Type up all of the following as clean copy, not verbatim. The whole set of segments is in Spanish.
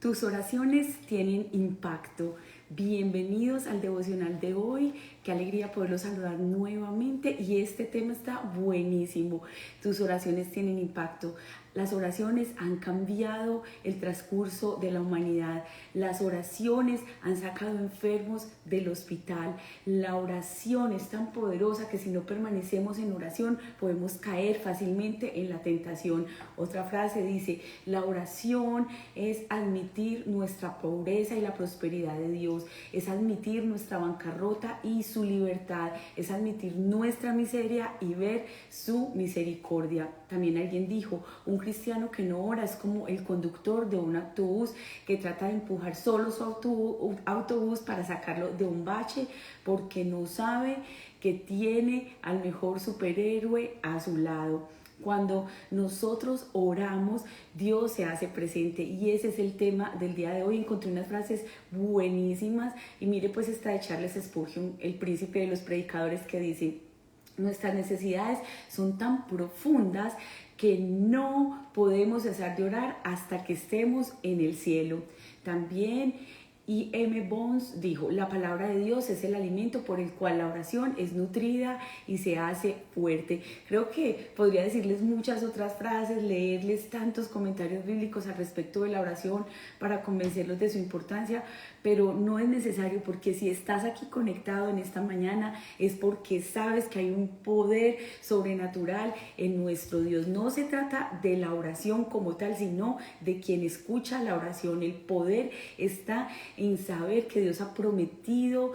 Tus oraciones tienen impacto. Bienvenidos al devocional de hoy. Qué alegría poderlos saludar nuevamente y este tema está buenísimo. Tus oraciones tienen impacto. Las oraciones han cambiado el transcurso de la humanidad. Las oraciones han sacado enfermos del hospital. La oración es tan poderosa que si no permanecemos en oración podemos caer fácilmente en la tentación. Otra frase dice, la oración es admitir nuestra pobreza y la prosperidad de Dios. Es admitir nuestra bancarrota y su libertad. Es admitir nuestra miseria y ver su misericordia. También alguien dijo, un cristiano que no ora es como el conductor de un autobús que trata de empujar solo su autobús para sacarlo de un bache porque no sabe que tiene al mejor superhéroe a su lado. Cuando nosotros oramos, Dios se hace presente y ese es el tema del día de hoy. Encontré unas frases buenísimas y mire pues esta de Charles Spurgeon, el príncipe de los predicadores, que dice: nuestras necesidades son tan profundas que no podemos cesar de orar hasta que estemos en el cielo. También E.M. Bones dijo, la palabra de Dios es el alimento por el cual la oración es nutrida y se hace fuerte. Creo que podría decirles muchas otras frases, leerles tantos comentarios bíblicos al respecto de la oración para convencerlos de su importancia, pero no es necesario, porque si estás aquí conectado en esta mañana es porque sabes que hay un poder sobrenatural en nuestro Dios. No se trata de la oración como tal, sino de quien escucha la oración. El poder está en saber que Dios ha prometido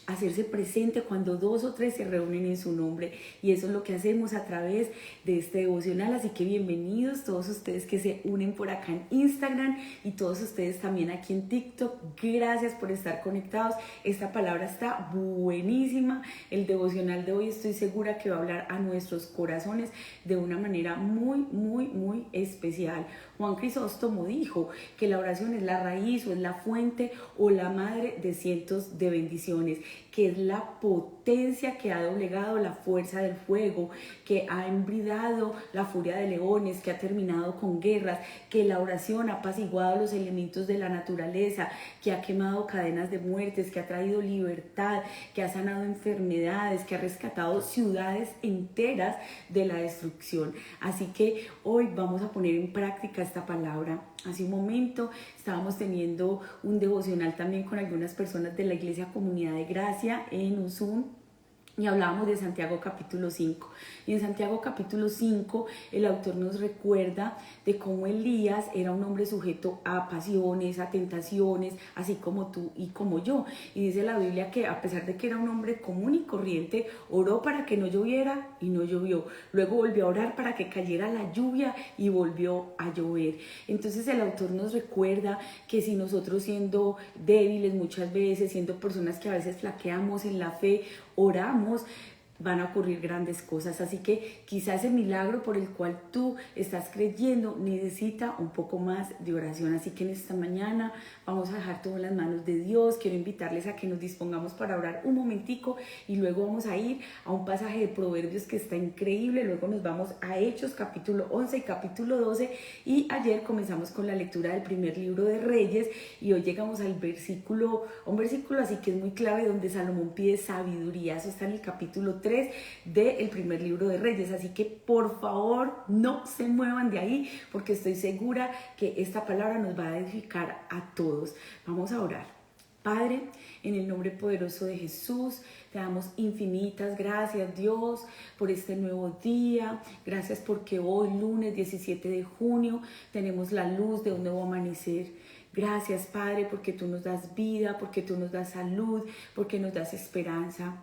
hacerse presente cuando 2 o 3 se reúnen en su nombre, y eso es lo que hacemos a través de este devocional. Así que bienvenidos todos ustedes que se unen por acá en Instagram y todos ustedes también aquí en TikTok. Gracias por estar conectados. Esta palabra está buenísima. El devocional de hoy estoy segura que va a hablar a nuestros corazones de una manera muy especial. Juan Crisóstomo dijo que la oración es la raíz o es la fuente o la madre de cientos de bendiciones, que es la potencia que ha doblegado la fuerza del fuego, que ha embridado la furia de leones, que ha terminado con guerras, que la oración ha apaciguado los elementos de la naturaleza, que ha quemado cadenas de muertes, que ha traído libertad, que ha sanado enfermedades, que ha rescatado ciudades enteras de la destrucción. Así que hoy vamos a poner en práctica esta palabra. Hace un momento estábamos teniendo un devocional también con algunas personas de la Iglesia Comunidad de Gracia en un Zoom, y hablábamos de Santiago capítulo 5. Y en Santiago capítulo 5 el autor nos recuerda de cómo Elías era un hombre sujeto a pasiones, a tentaciones, así como tú y como yo. Y dice la Biblia que a pesar de que era un hombre común y corriente, oró para que no lloviera y no llovió. Luego volvió a orar para que cayera la lluvia y volvió a llover. Entonces el autor nos recuerda que si nosotros, siendo débiles muchas veces, siendo personas que a veces flaqueamos en la fe, oramos, van a ocurrir grandes cosas. Así que quizás el milagro por el cual tú estás creyendo necesita un poco más de oración. Así que en esta mañana vamos a dejar todo en las manos de Dios. Quiero invitarles a que nos dispongamos para orar un momentico y luego vamos a ir a un pasaje de Proverbios que está increíble. Luego nos vamos a Hechos capítulo 11 y capítulo 12, y ayer comenzamos con la lectura del primer libro de Reyes y hoy llegamos al un versículo así que es muy clave, donde Salomón pide sabiduría. Eso está en el capítulo 3 del primer libro de Reyes. Así que por favor no se muevan de ahí, porque estoy segura que esta palabra nos va a edificar a todos. Vamos a orar. Padre, en el nombre poderoso de Jesús, te damos infinitas gracias, Dios, por este nuevo día. Gracias porque hoy, lunes 17 de junio, tenemos la luz de un nuevo amanecer. Gracias, Padre, porque tú nos das vida, porque tú nos das salud, porque nos das esperanza.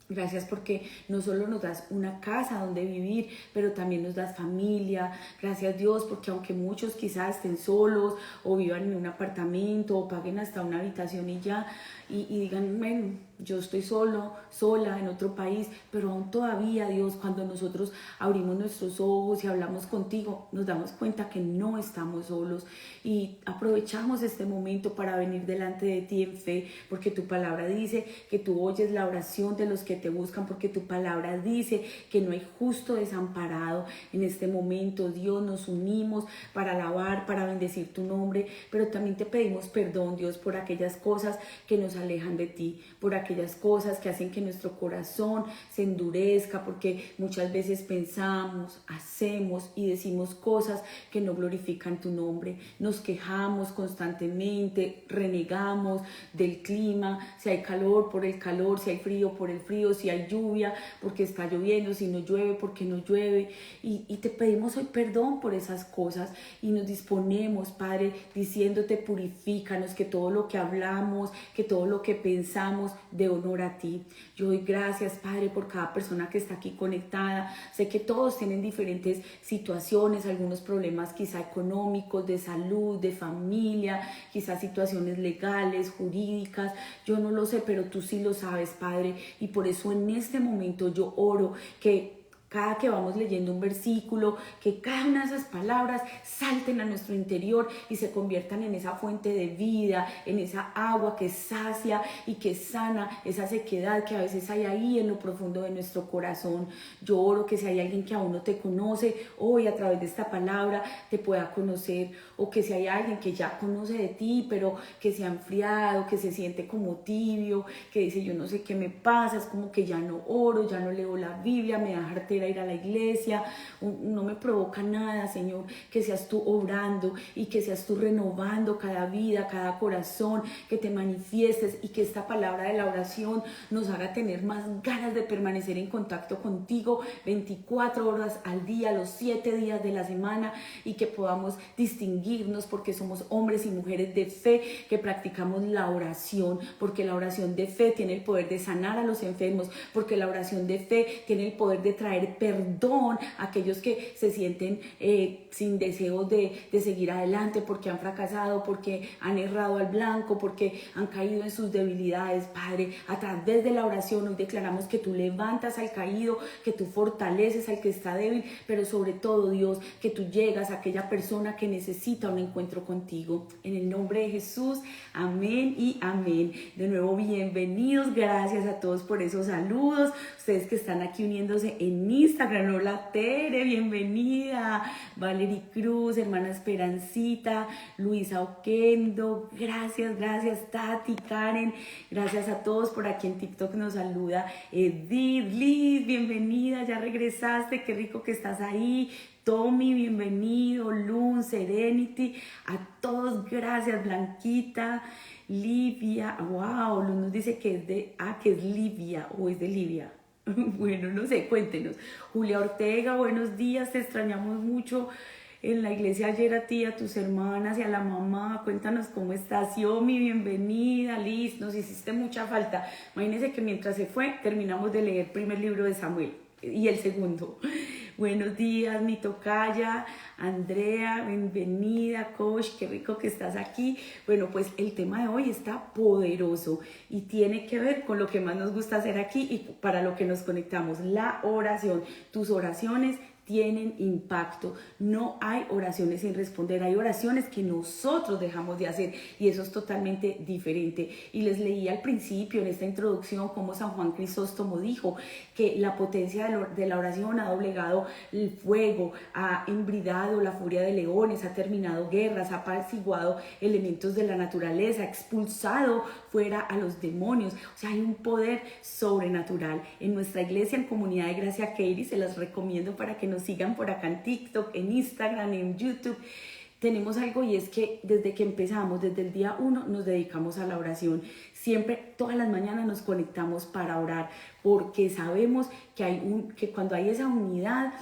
Gracias porque no solo nos das una casa donde vivir, pero también nos das familia. Gracias, Dios, porque aunque muchos quizás estén solos o vivan en un apartamento o paguen hasta una habitación y ya, y digan, bueno, yo estoy sola en otro país, pero aún todavía, Dios, cuando nosotros abrimos nuestros ojos y hablamos contigo, nos damos cuenta que no estamos solos, y aprovechamos este momento para venir delante de ti en fe, porque tu palabra dice que tú oyes la oración de los que te buscan, porque tu palabra dice que no hay justo desamparado. En este momento, Dios, nos unimos para alabar, para bendecir tu nombre, pero también te pedimos perdón, Dios, por aquellas cosas que nos alejan de ti, por aquellas cosas que hacen que nuestro corazón se endurezca, porque muchas veces pensamos, hacemos y decimos cosas que no glorifican tu nombre. Nos quejamos constantemente, renegamos del clima, si hay calor por el calor, si hay frío por el frío, si hay lluvia porque está lloviendo, si no llueve porque no llueve, y te pedimos hoy perdón por esas cosas y nos disponemos, Padre, diciéndote purifícanos, que todo lo que hablamos, que todo lo que pensamos dé honor a ti. Yo doy gracias, Padre, por cada persona que está aquí conectada. Sé que todos tienen diferentes situaciones, algunos problemas quizá económicos, de salud, de familia, quizás situaciones legales, jurídicas. Yo no lo sé, pero tú sí lo sabes, Padre, y por eso en este momento yo oro que cada que vamos leyendo un versículo, que cada una de esas palabras salten a nuestro interior y se conviertan en esa fuente de vida, en esa agua que sacia y que sana esa sequedad que a veces hay ahí en lo profundo de nuestro corazón. Yo oro que si hay alguien que aún no te conoce, hoy a través de esta palabra te pueda conocer, o que si hay alguien que ya conoce de ti, pero que se ha enfriado, que se siente como tibio, que dice yo no sé qué me pasa, es como que ya no oro, ya no leo la Biblia, me da jartera ir a la iglesia, no me provoca nada, Señor, que seas tú obrando y que seas tú renovando cada vida, cada corazón, que te manifiestes y que esta palabra de la oración nos haga tener más ganas de permanecer en contacto contigo 24 horas al día, los 7 días de la semana, y que podamos distinguirnos porque somos hombres y mujeres de fe, que practicamos la oración, porque la oración de fe tiene el poder de sanar a los enfermos, porque la oración de fe tiene el poder de traer perdón a aquellos que se sienten sin deseos de seguir adelante, porque han fracasado, porque han errado al blanco, porque han caído en sus debilidades. Padre, a través de la oración hoy declaramos que tú levantas al caído, que tú fortaleces al que está débil, pero sobre todo, Dios, que tú llegas a aquella persona que necesita un encuentro contigo. En el nombre de Jesús, amén y amén. De nuevo, bienvenidos, gracias a todos por esos saludos, ustedes que están aquí uniéndose en Instagram. Hola Tere, bienvenida. Valerie Cruz, hermana Esperancita, Luisa Oquendo, gracias Tati, Karen, gracias a todos. Por aquí en TikTok nos saluda Edith, Liz, bienvenida, ya regresaste, qué rico que estás ahí. Tommy, bienvenido, Lun, Serenity, a todos gracias. Blanquita, Livia, wow, Lun nos dice que que es Livia o es de Livia. Bueno, no sé, cuéntenos. Julia Ortega, buenos días, te extrañamos mucho en la iglesia ayer a ti, a tus hermanas y a la mamá. Cuéntanos cómo estás. Yomi, bienvenida. Liz, nos hiciste mucha falta. Imagínense que mientras se fue, terminamos de leer el primer libro de Samuel y el segundo. Buenos días, mi tocaya, Andrea, bienvenida, coach, qué rico que estás aquí. Bueno, pues el tema de hoy está poderoso y tiene que ver con lo que más nos gusta hacer aquí y para lo que nos conectamos, la oración. Tus oraciones tienen impacto. No hay oraciones sin responder, hay oraciones que nosotros dejamos de hacer y eso es totalmente diferente. Y les leí al principio en esta introducción cómo San Juan Crisóstomo dijo que la potencia de la oración ha doblegado el fuego, ha embridado la furia de leones, ha terminado guerras, ha apaciguado elementos de la naturaleza, ha expulsado fuera a los demonios. O sea, hay un poder sobrenatural. En nuestra iglesia, en Comunidad de Gracia Katy, se las recomiendo para que nos sigan por acá en TikTok, en Instagram, en YouTube. Tenemos algo, y es que desde que empezamos, desde el día 1, nos dedicamos a la oración. Siempre, todas las mañanas nos conectamos para orar, porque sabemos que cuando hay esa unidad,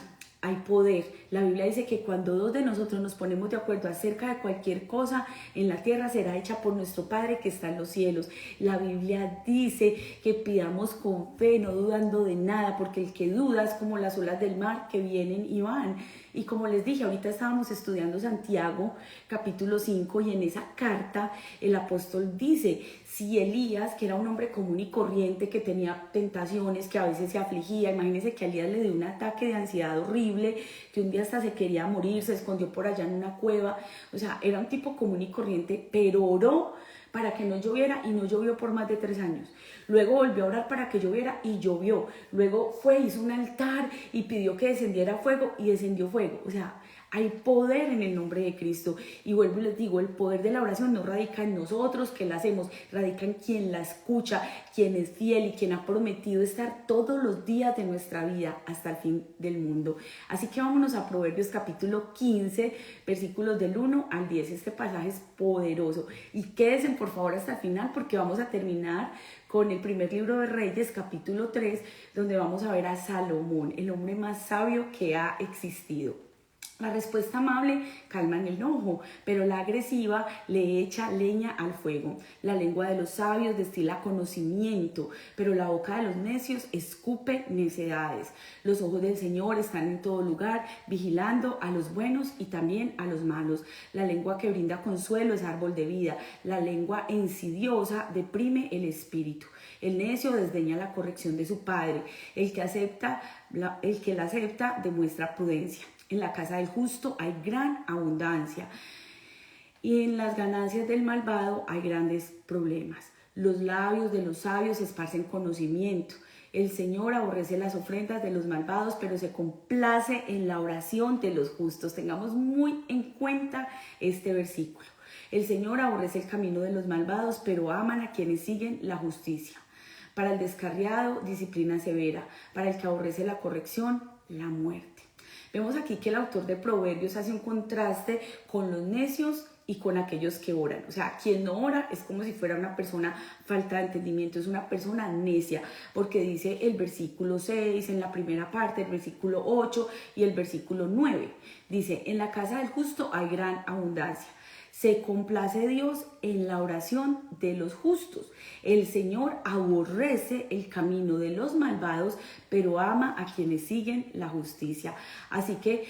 hay poder. La Biblia dice que cuando dos de nosotros nos ponemos de acuerdo acerca de cualquier cosa en la tierra, será hecha por nuestro Padre que está en los cielos. La Biblia dice que pidamos con fe, no dudando de nada, porque el que duda es como las olas del mar que vienen y van. Y como les dije, ahorita estábamos estudiando Santiago capítulo 5, y en esa carta el apóstol dice, si Elías, que era un hombre común y corriente, que tenía tentaciones, que a veces se afligía, imagínense que a Elías le dio un ataque de ansiedad horrible, que un día hasta se quería morir, se escondió por allá en una cueva, o sea, era un tipo común y corriente, pero oró para que no lloviera y no llovió por más de 3 años. Luego volvió a orar para que lloviera y llovió. Luego hizo un altar y pidió que descendiera fuego y descendió fuego. O sea, hay poder en el nombre de Cristo. Y vuelvo y les digo, el poder de la oración no radica en nosotros que la hacemos, radica en quien la escucha, quien es fiel y quien ha prometido estar todos los días de nuestra vida hasta el fin del mundo. Así que vámonos a Proverbios capítulo 15, versículos del 1 al 10. Este pasaje es poderoso. Y quédense por favor hasta el final porque vamos a terminar con el primer libro de Reyes, capítulo 3, donde vamos a ver a Salomón, el hombre más sabio que ha existido. La respuesta amable calma el enojo, pero la agresiva le echa leña al fuego. La lengua de los sabios destila conocimiento, pero la boca de los necios escupe necedades. Los ojos del Señor están en todo lugar, vigilando a los buenos y también a los malos. La lengua que brinda consuelo es árbol de vida. La lengua insidiosa deprime el espíritu. El necio desdeña la corrección de su padre. El que la acepta demuestra prudencia. En la casa del justo hay gran abundancia y en las ganancias del malvado hay grandes problemas. Los labios de los sabios esparcen conocimiento. El Señor aborrece las ofrendas de los malvados, pero se complace en la oración de los justos. Tengamos muy en cuenta este versículo. El Señor aborrece el camino de los malvados, pero aman a quienes siguen la justicia. Para el descarriado, disciplina severa. Para el que aborrece la corrección, la muerte. Vemos aquí que el autor de Proverbios hace un contraste con los necios y con aquellos que oran. O sea, quien no ora es como si fuera una persona falta de entendimiento, es una persona necia, porque dice el versículo 6 en la primera parte, el versículo 8 y el versículo 9. Dice, en la casa del justo hay gran abundancia. Se complace Dios en la oración de los justos. El Señor aborrece el camino de los malvados, pero ama a quienes siguen la justicia. Así que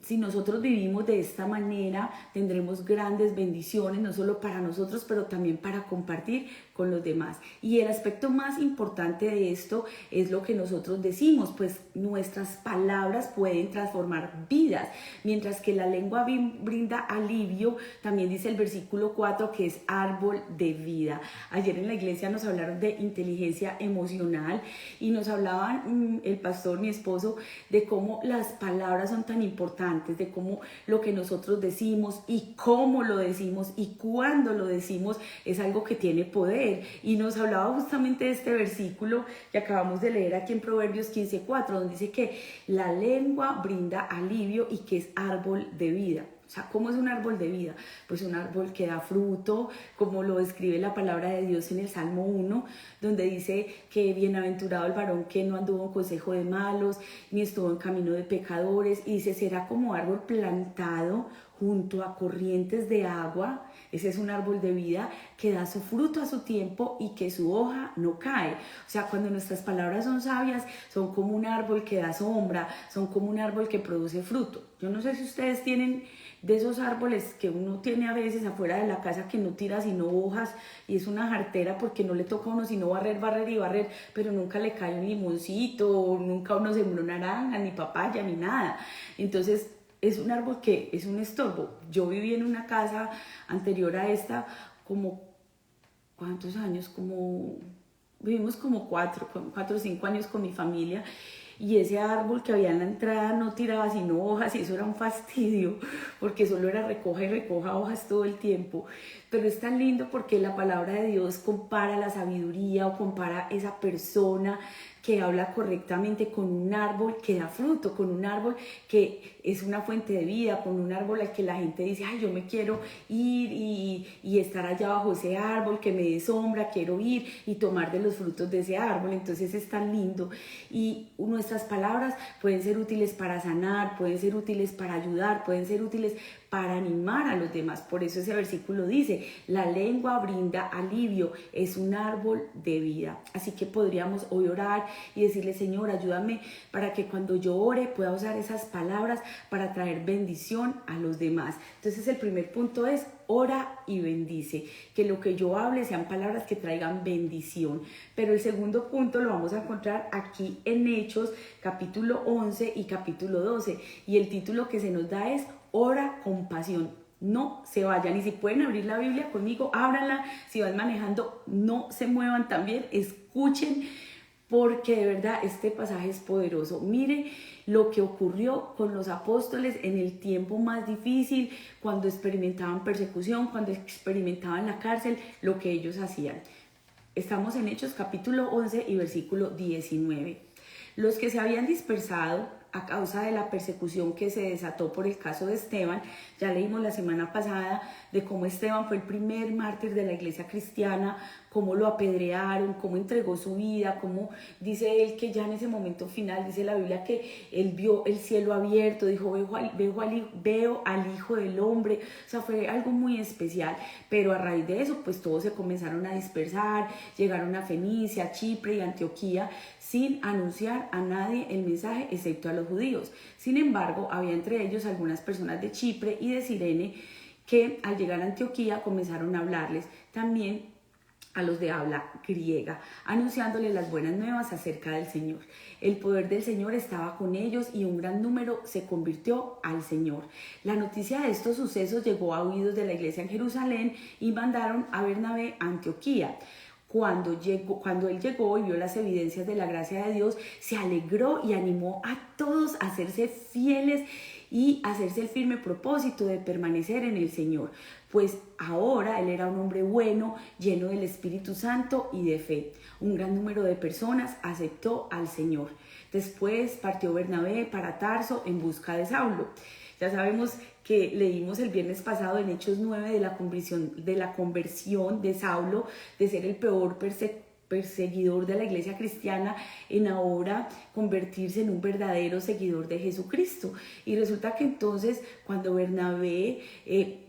si nosotros vivimos de esta manera, tendremos grandes bendiciones, no solo para nosotros, pero también para compartir con los demás. Y el aspecto más importante de esto es lo que nosotros decimos, pues nuestras palabras pueden transformar vidas, mientras que la lengua brinda alivio. También dice el versículo 4 que es árbol de vida. Ayer en la iglesia nos hablaron de inteligencia emocional y nos hablaban el pastor, mi esposo, de cómo las palabras son tan importantes, de cómo lo que nosotros decimos y cómo lo decimos y cuándo lo decimos es algo que tiene poder. Y nos hablaba justamente de este versículo que acabamos de leer aquí en Proverbios 15:4, donde dice que la lengua brinda alivio y que es árbol de vida. O sea, ¿cómo es un árbol de vida? Pues un árbol que da fruto, como lo describe la palabra de Dios en el Salmo 1, donde dice que bienaventurado el varón que no anduvo en consejo de malos, ni estuvo en camino de pecadores, y dice, será como árbol plantado junto a corrientes de agua. Ese es un árbol de vida que da su fruto a su tiempo y que su hoja no cae. O sea, cuando nuestras palabras son sabias, son como un árbol que da sombra, son como un árbol que produce fruto. Yo no sé si ustedes tienen de esos árboles que uno tiene a veces afuera de la casa que no tira sino hojas y es una jartera porque no le toca a uno sino barrer, pero nunca le cae un limoncito, nunca uno sembró naranja, ni papaya, ni nada. Entonces, es un árbol que es un estorbo. Yo viví en una casa anterior a esta como, ¿cuántos años? Vivimos como 4 o 5 años con mi familia. Y ese árbol que había en la entrada no tiraba sino hojas y eso era un fastidio porque solo era recoja y recoja hojas todo el tiempo. Pero es tan lindo porque la palabra de Dios compara la sabiduría o compara esa persona que habla correctamente con un árbol que da fruto, con un árbol que es una fuente de vida, con un árbol al que la gente dice, ay, yo me quiero ir y estar allá bajo ese árbol que me dé sombra, quiero ir y tomar de los frutos de ese árbol. Entonces es tan lindo y nuestras palabras pueden ser útiles para sanar, pueden ser útiles para ayudar, pueden ser útiles para animar a los demás. Por eso ese versículo dice, la lengua brinda alivio, es un árbol de vida. Así que podríamos hoy orar y decirle, Señor, ayúdame para que cuando yo ore pueda usar esas palabras para traer bendición a los demás. Entonces el primer punto es, ora y bendice, que lo que yo hable sean palabras que traigan bendición. Pero el segundo punto lo vamos a encontrar aquí en Hechos, capítulo 11 y capítulo 12. Y el título que se nos da es, ora con pasión. no se vayan. Y si pueden abrir la Biblia conmigo, ábranla. Si van manejando, no se muevan también, escuchen, porque de verdad este pasaje es poderoso. Mire lo que ocurrió con los apóstoles en el tiempo más difícil, cuando experimentaban persecución, cuando experimentaban la cárcel, lo que ellos hacían. Estamos en Hechos capítulo 11 y versículo 19. Los que se habían dispersado a causa de la persecución que se desató por el caso de Esteban, ya leímos la semana pasada de cómo Esteban fue el primer mártir de la iglesia cristiana, cómo lo apedrearon, cómo entregó su vida, cómo dice él que ya en ese momento final, dice la Biblia que él vio el cielo abierto, dijo veo al Hijo del Hombre, o sea, fue algo muy especial, pero a raíz de eso pues todos se comenzaron a dispersar, llegaron a Fenicia, Chipre y Antioquía sin anunciar a nadie el mensaje excepto a los judíos. Sin embargo, había entre ellos algunas personas de Chipre y de Cirene que al llegar a Antioquía comenzaron a hablarles también a los de habla griega, anunciándoles las buenas nuevas acerca del Señor. El poder del Señor estaba con ellos y un gran número se convirtió al Señor. La noticia de estos sucesos llegó a oídos de la iglesia en Jerusalén y mandaron a Bernabé a Antioquía. Cuando él llegó y vio las evidencias de la gracia de Dios, se alegró y animó a todos a hacerse fieles y hacerse el firme propósito de permanecer en el Señor. Pues ahora él era un hombre bueno, lleno del Espíritu Santo y de fe. Un gran número de personas aceptó al Señor. Después partió Bernabé para Tarso en busca de Saulo. Ya sabemos que leímos el viernes pasado en Hechos 9 de la conversión de Saulo, de ser el peor perseguidor de la iglesia cristiana, en ahora convertirse en un verdadero seguidor de Jesucristo. Y resulta que entonces cuando Bernabé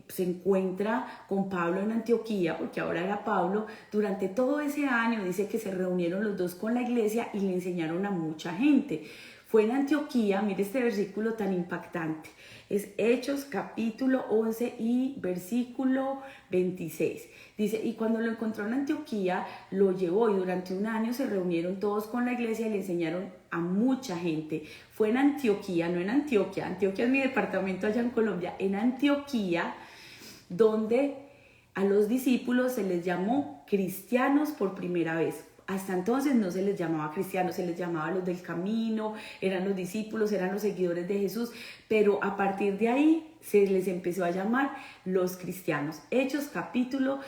se encuentra con Pablo en Antioquía, porque ahora era Pablo, durante todo ese año dice que se reunieron los dos con la iglesia y le enseñaron a mucha gente. Fue en Antioquía, mire este versículo tan impactante, es Hechos capítulo 11 y versículo 26. Dice, y cuando lo encontró en Antioquía, lo llevó y durante un año se reunieron todos con la iglesia y le enseñaron a mucha gente. Fue en Antioquía, no en Antioquia. Antioquia es mi departamento allá en Colombia. En Antioquía, donde a los discípulos se les llamó cristianos por primera vez. Hasta entonces no se les llamaba cristianos, se les llamaba los del camino, eran los discípulos, eran los seguidores de Jesús, pero a partir de ahí se les empezó a llamar los cristianos. Hechos capítulo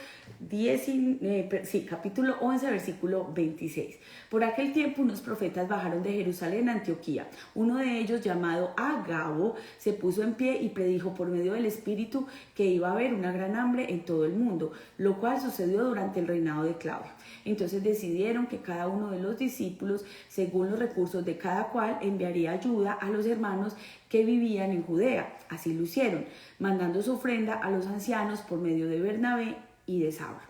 11, versículo 26. Por aquel tiempo unos profetas bajaron de Jerusalén a Antioquía. Uno de ellos, llamado Agabo, se puso en pie y predijo por medio del Espíritu que iba a haber una gran hambre en todo el mundo, lo cual sucedió durante el reinado de Claudio. Entonces decidieron que cada uno de los discípulos, según los recursos de cada cual, enviaría ayuda a los hermanos que vivían en Judea. Así lo hicieron, mandando su ofrenda a los ancianos por medio de Bernabé y de Saulo.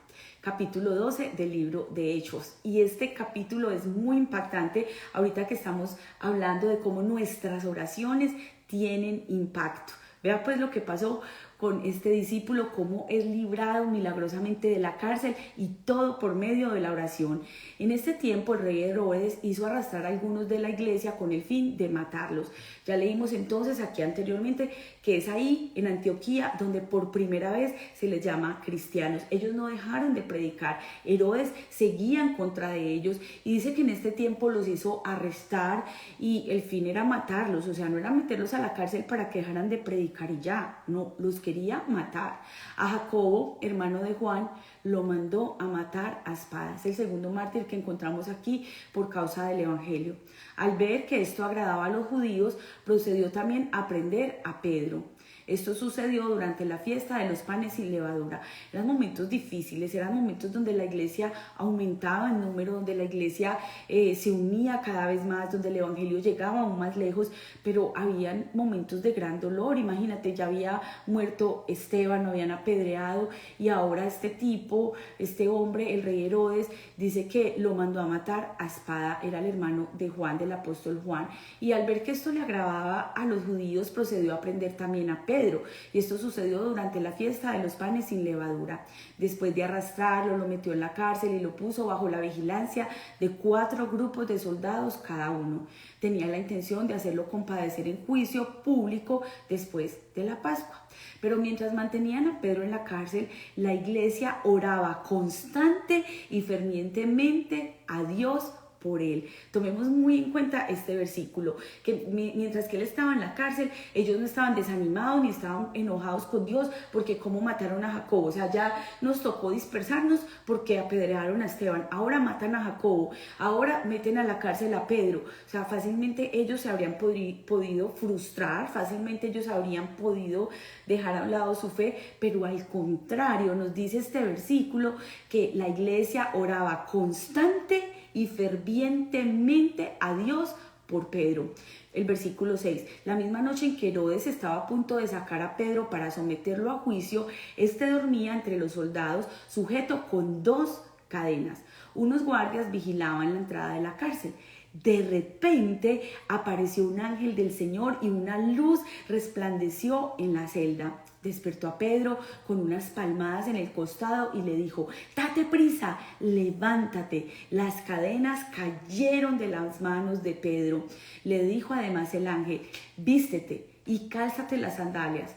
Capítulo 12 del libro de Hechos. Y este capítulo es muy impactante ahorita que estamos hablando de cómo nuestras oraciones tienen impacto. Vea pues lo que pasó con este discípulo, cómo es librado milagrosamente de la cárcel y todo por medio de la oración. En este tiempo el rey Herodes hizo arrastrar a algunos de la iglesia con el fin de matarlos. Ya leímos entonces aquí anteriormente que es ahí en Antioquía donde por primera vez se les llama cristianos. Ellos no dejaron de predicar. Herodes seguía en contra de ellos y dice que en este tiempo los hizo arrestar y el fin era matarlos, o sea, no era meterlos a la cárcel para que dejaran de predicar y ya, no, los quería matar. A Jacobo, hermano de Juan, lo mandó a matar a espada. Es el segundo mártir que encontramos aquí por causa del evangelio. Al ver que esto agradaba a los judíos, procedió también a prender a Pedro. Esto sucedió durante la fiesta de los panes sin levadura. Eran momentos difíciles, eran momentos donde la iglesia aumentaba en número, donde la iglesia se unía cada vez más, donde el evangelio llegaba aún más lejos, pero habían momentos de gran dolor. Imagínate, ya había muerto Esteban, lo habían apedreado y ahora este hombre, el rey Herodes, dice que lo mandó a matar a espada. Era el hermano de Juan, del apóstol Juan, y al ver que esto le agravaba a los judíos, procedió a prender también a Pedro. Pedro. Y esto sucedió durante la fiesta de los panes sin levadura. Después de arrastrarlo, lo metió en la cárcel y lo puso bajo la vigilancia de 4 grupos de soldados cada uno. Tenía la intención de hacerlo compadecer en juicio público después de la Pascua. Pero mientras mantenían a Pedro en la cárcel, la iglesia oraba constante y fervientemente a Dios por él. Tomemos muy en cuenta este versículo, que mientras que él estaba en la cárcel, ellos no estaban desanimados ni estaban enojados con Dios porque cómo mataron a Jacobo. O sea, ya nos tocó dispersarnos porque apedrearon a Esteban, ahora matan a Jacobo, ahora meten a la cárcel a Pedro. O sea, fácilmente ellos se habrían podido frustrar, fácilmente ellos habrían podido dejar a un lado su fe, pero al contrario, nos dice este versículo que la iglesia oraba constante y fervientemente a Dios por Pedro. El versículo 6, la misma noche en que Herodes estaba a punto de sacar a Pedro para someterlo a juicio, este dormía entre los soldados sujeto con 2 cadenas. Unos guardias vigilaban la entrada de la cárcel. De repente apareció un ángel del Señor y una luz resplandeció en la celda. Despertó a Pedro con unas palmadas en el costado y le dijo: «Date prisa, levántate». Las cadenas cayeron de las manos de Pedro. Le dijo además el ángel: «Vístete y cálzate las sandalias».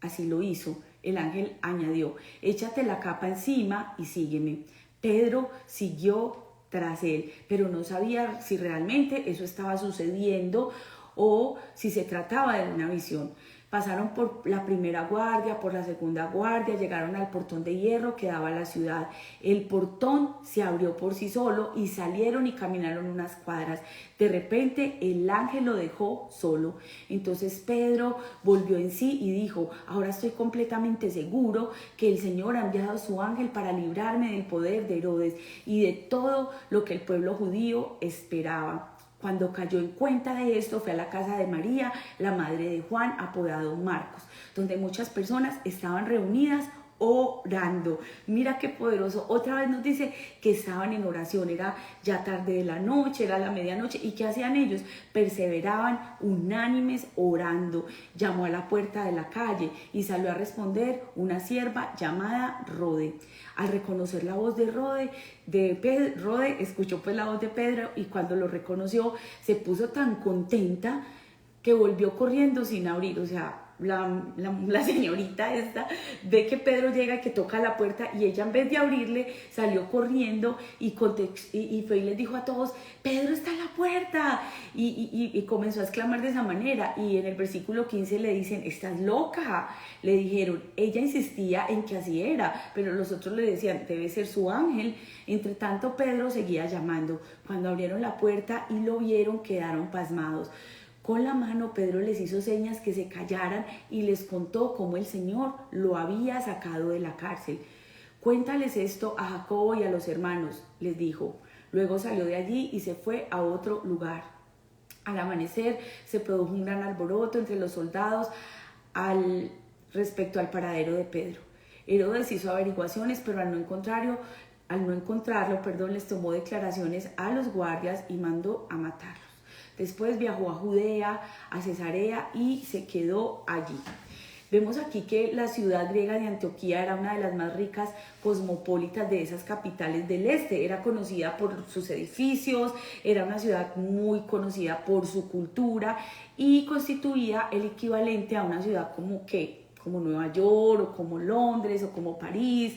Así lo hizo. El ángel añadió: «Échate la capa encima y sígueme». Pedro siguió tras él, pero no sabía si realmente eso estaba sucediendo o si se trataba de una visión. Pasaron por la primera guardia, por la segunda guardia, llegaron al portón de hierro que daba a la ciudad. El portón se abrió por sí solo y salieron y caminaron unas cuadras. De repente el ángel lo dejó solo. Entonces Pedro volvió en sí y dijo: «Ahora estoy completamente seguro que el Señor ha enviado a su ángel para librarme del poder de Herodes y de todo lo que el pueblo judío esperaba». Cuando cayó en cuenta de esto, fue a la casa de María, la madre de Juan, apodado Marcos, donde muchas personas estaban reunidas orando. Mira qué poderoso. Otra vez nos dice que estaban en oración. Era ya tarde de la noche, era la medianoche. ¿Y qué hacían ellos? Perseveraban unánimes orando. Llamó a la puerta de la calle y salió a responder una sierva llamada Rode. Al reconocer la voz de Rode, Rode escuchó pues la voz de Pedro, y cuando lo reconoció se puso tan contenta que volvió corriendo sin abrir. O sea, la señorita esta ve que Pedro llega y que toca la puerta, y ella, en vez de abrirle, salió corriendo y fue y les dijo a todos: «Pedro está en la puerta», y comenzó a exclamar de esa manera. Y en el versículo 15 le dicen: «¿Estás loca?», le dijeron. Ella insistía en que así era, pero los otros le decían: «Debe ser su ángel». Entre tanto Pedro seguía llamando. Cuando abrieron la puerta y lo vieron, quedaron pasmados. Con la mano Pedro les hizo señas que se callaran y les contó cómo el Señor lo había sacado de la cárcel. «Cuéntales esto a Jacobo y a los hermanos», les dijo. Luego salió de allí y se fue a otro lugar. Al amanecer se produjo un gran alboroto entre los soldados respecto al paradero de Pedro. Herodes hizo averiguaciones, pero al no encontrarlo, les tomó declaraciones a los guardias y mandó a matarlos. Después viajó a Judea, a Cesarea, y se quedó allí. Vemos aquí que la ciudad griega de Antioquía era una de las más ricas cosmopolitas de esas capitales del este. Era conocida por sus edificios, era una ciudad muy conocida por su cultura y constituía el equivalente a una ciudad como Nueva York o como Londres o como París.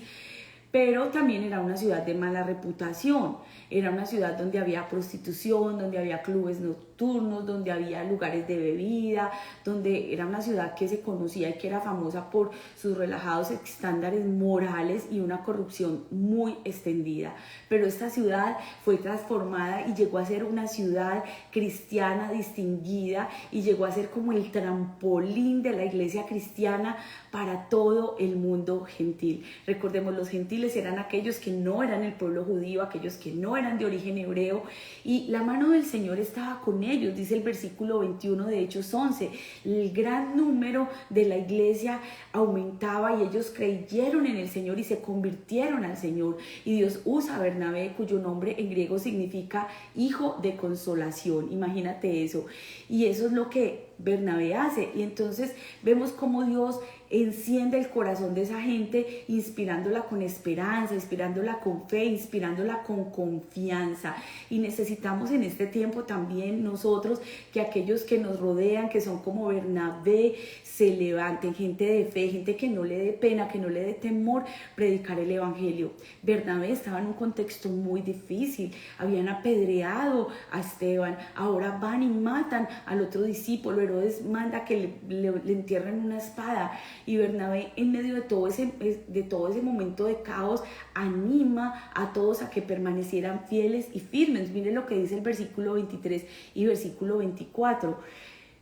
Pero también era una ciudad de mala reputación. Era una ciudad donde había prostitución, donde había clubes nocturnos, donde había lugares de bebida, donde era una ciudad que se conocía y que era famosa por sus relajados estándares morales y una corrupción muy extendida. Pero esta ciudad fue transformada y llegó a ser una ciudad cristiana distinguida, y llegó a ser como el trampolín de la iglesia cristiana para todo el mundo gentil. Recordemos, los gentiles eran aquellos que no eran el pueblo judío, aquellos que no eran de origen hebreo, y la mano del Señor estaba con ellos, dice el versículo 21 de Hechos 11. El gran número de la iglesia aumentaba y ellos creyeron en el Señor y se convirtieron al Señor, y Dios usa a Bernabé, cuyo nombre en griego significa hijo de consolación. Imagínate eso, y eso es lo que Bernabé hace. Y entonces vemos cómo Dios enciende el corazón de esa gente, inspirándola con esperanza, inspirándola con fe, inspirándola con confianza. Y necesitamos en este tiempo también nosotros que aquellos que nos rodean, que son como Bernabé, se levanten, gente de fe, gente que no le dé pena, que no le dé temor predicar el evangelio. Bernabé estaba en un contexto muy difícil, habían apedreado a Esteban, ahora van y matan al otro discípulo, Herodes manda que le entierren una espada, y Bernabé en medio de todo ese momento de caos anima a todos a que permanecieran fieles y firmes. Miren lo que dice el versículo 23 y versículo 24.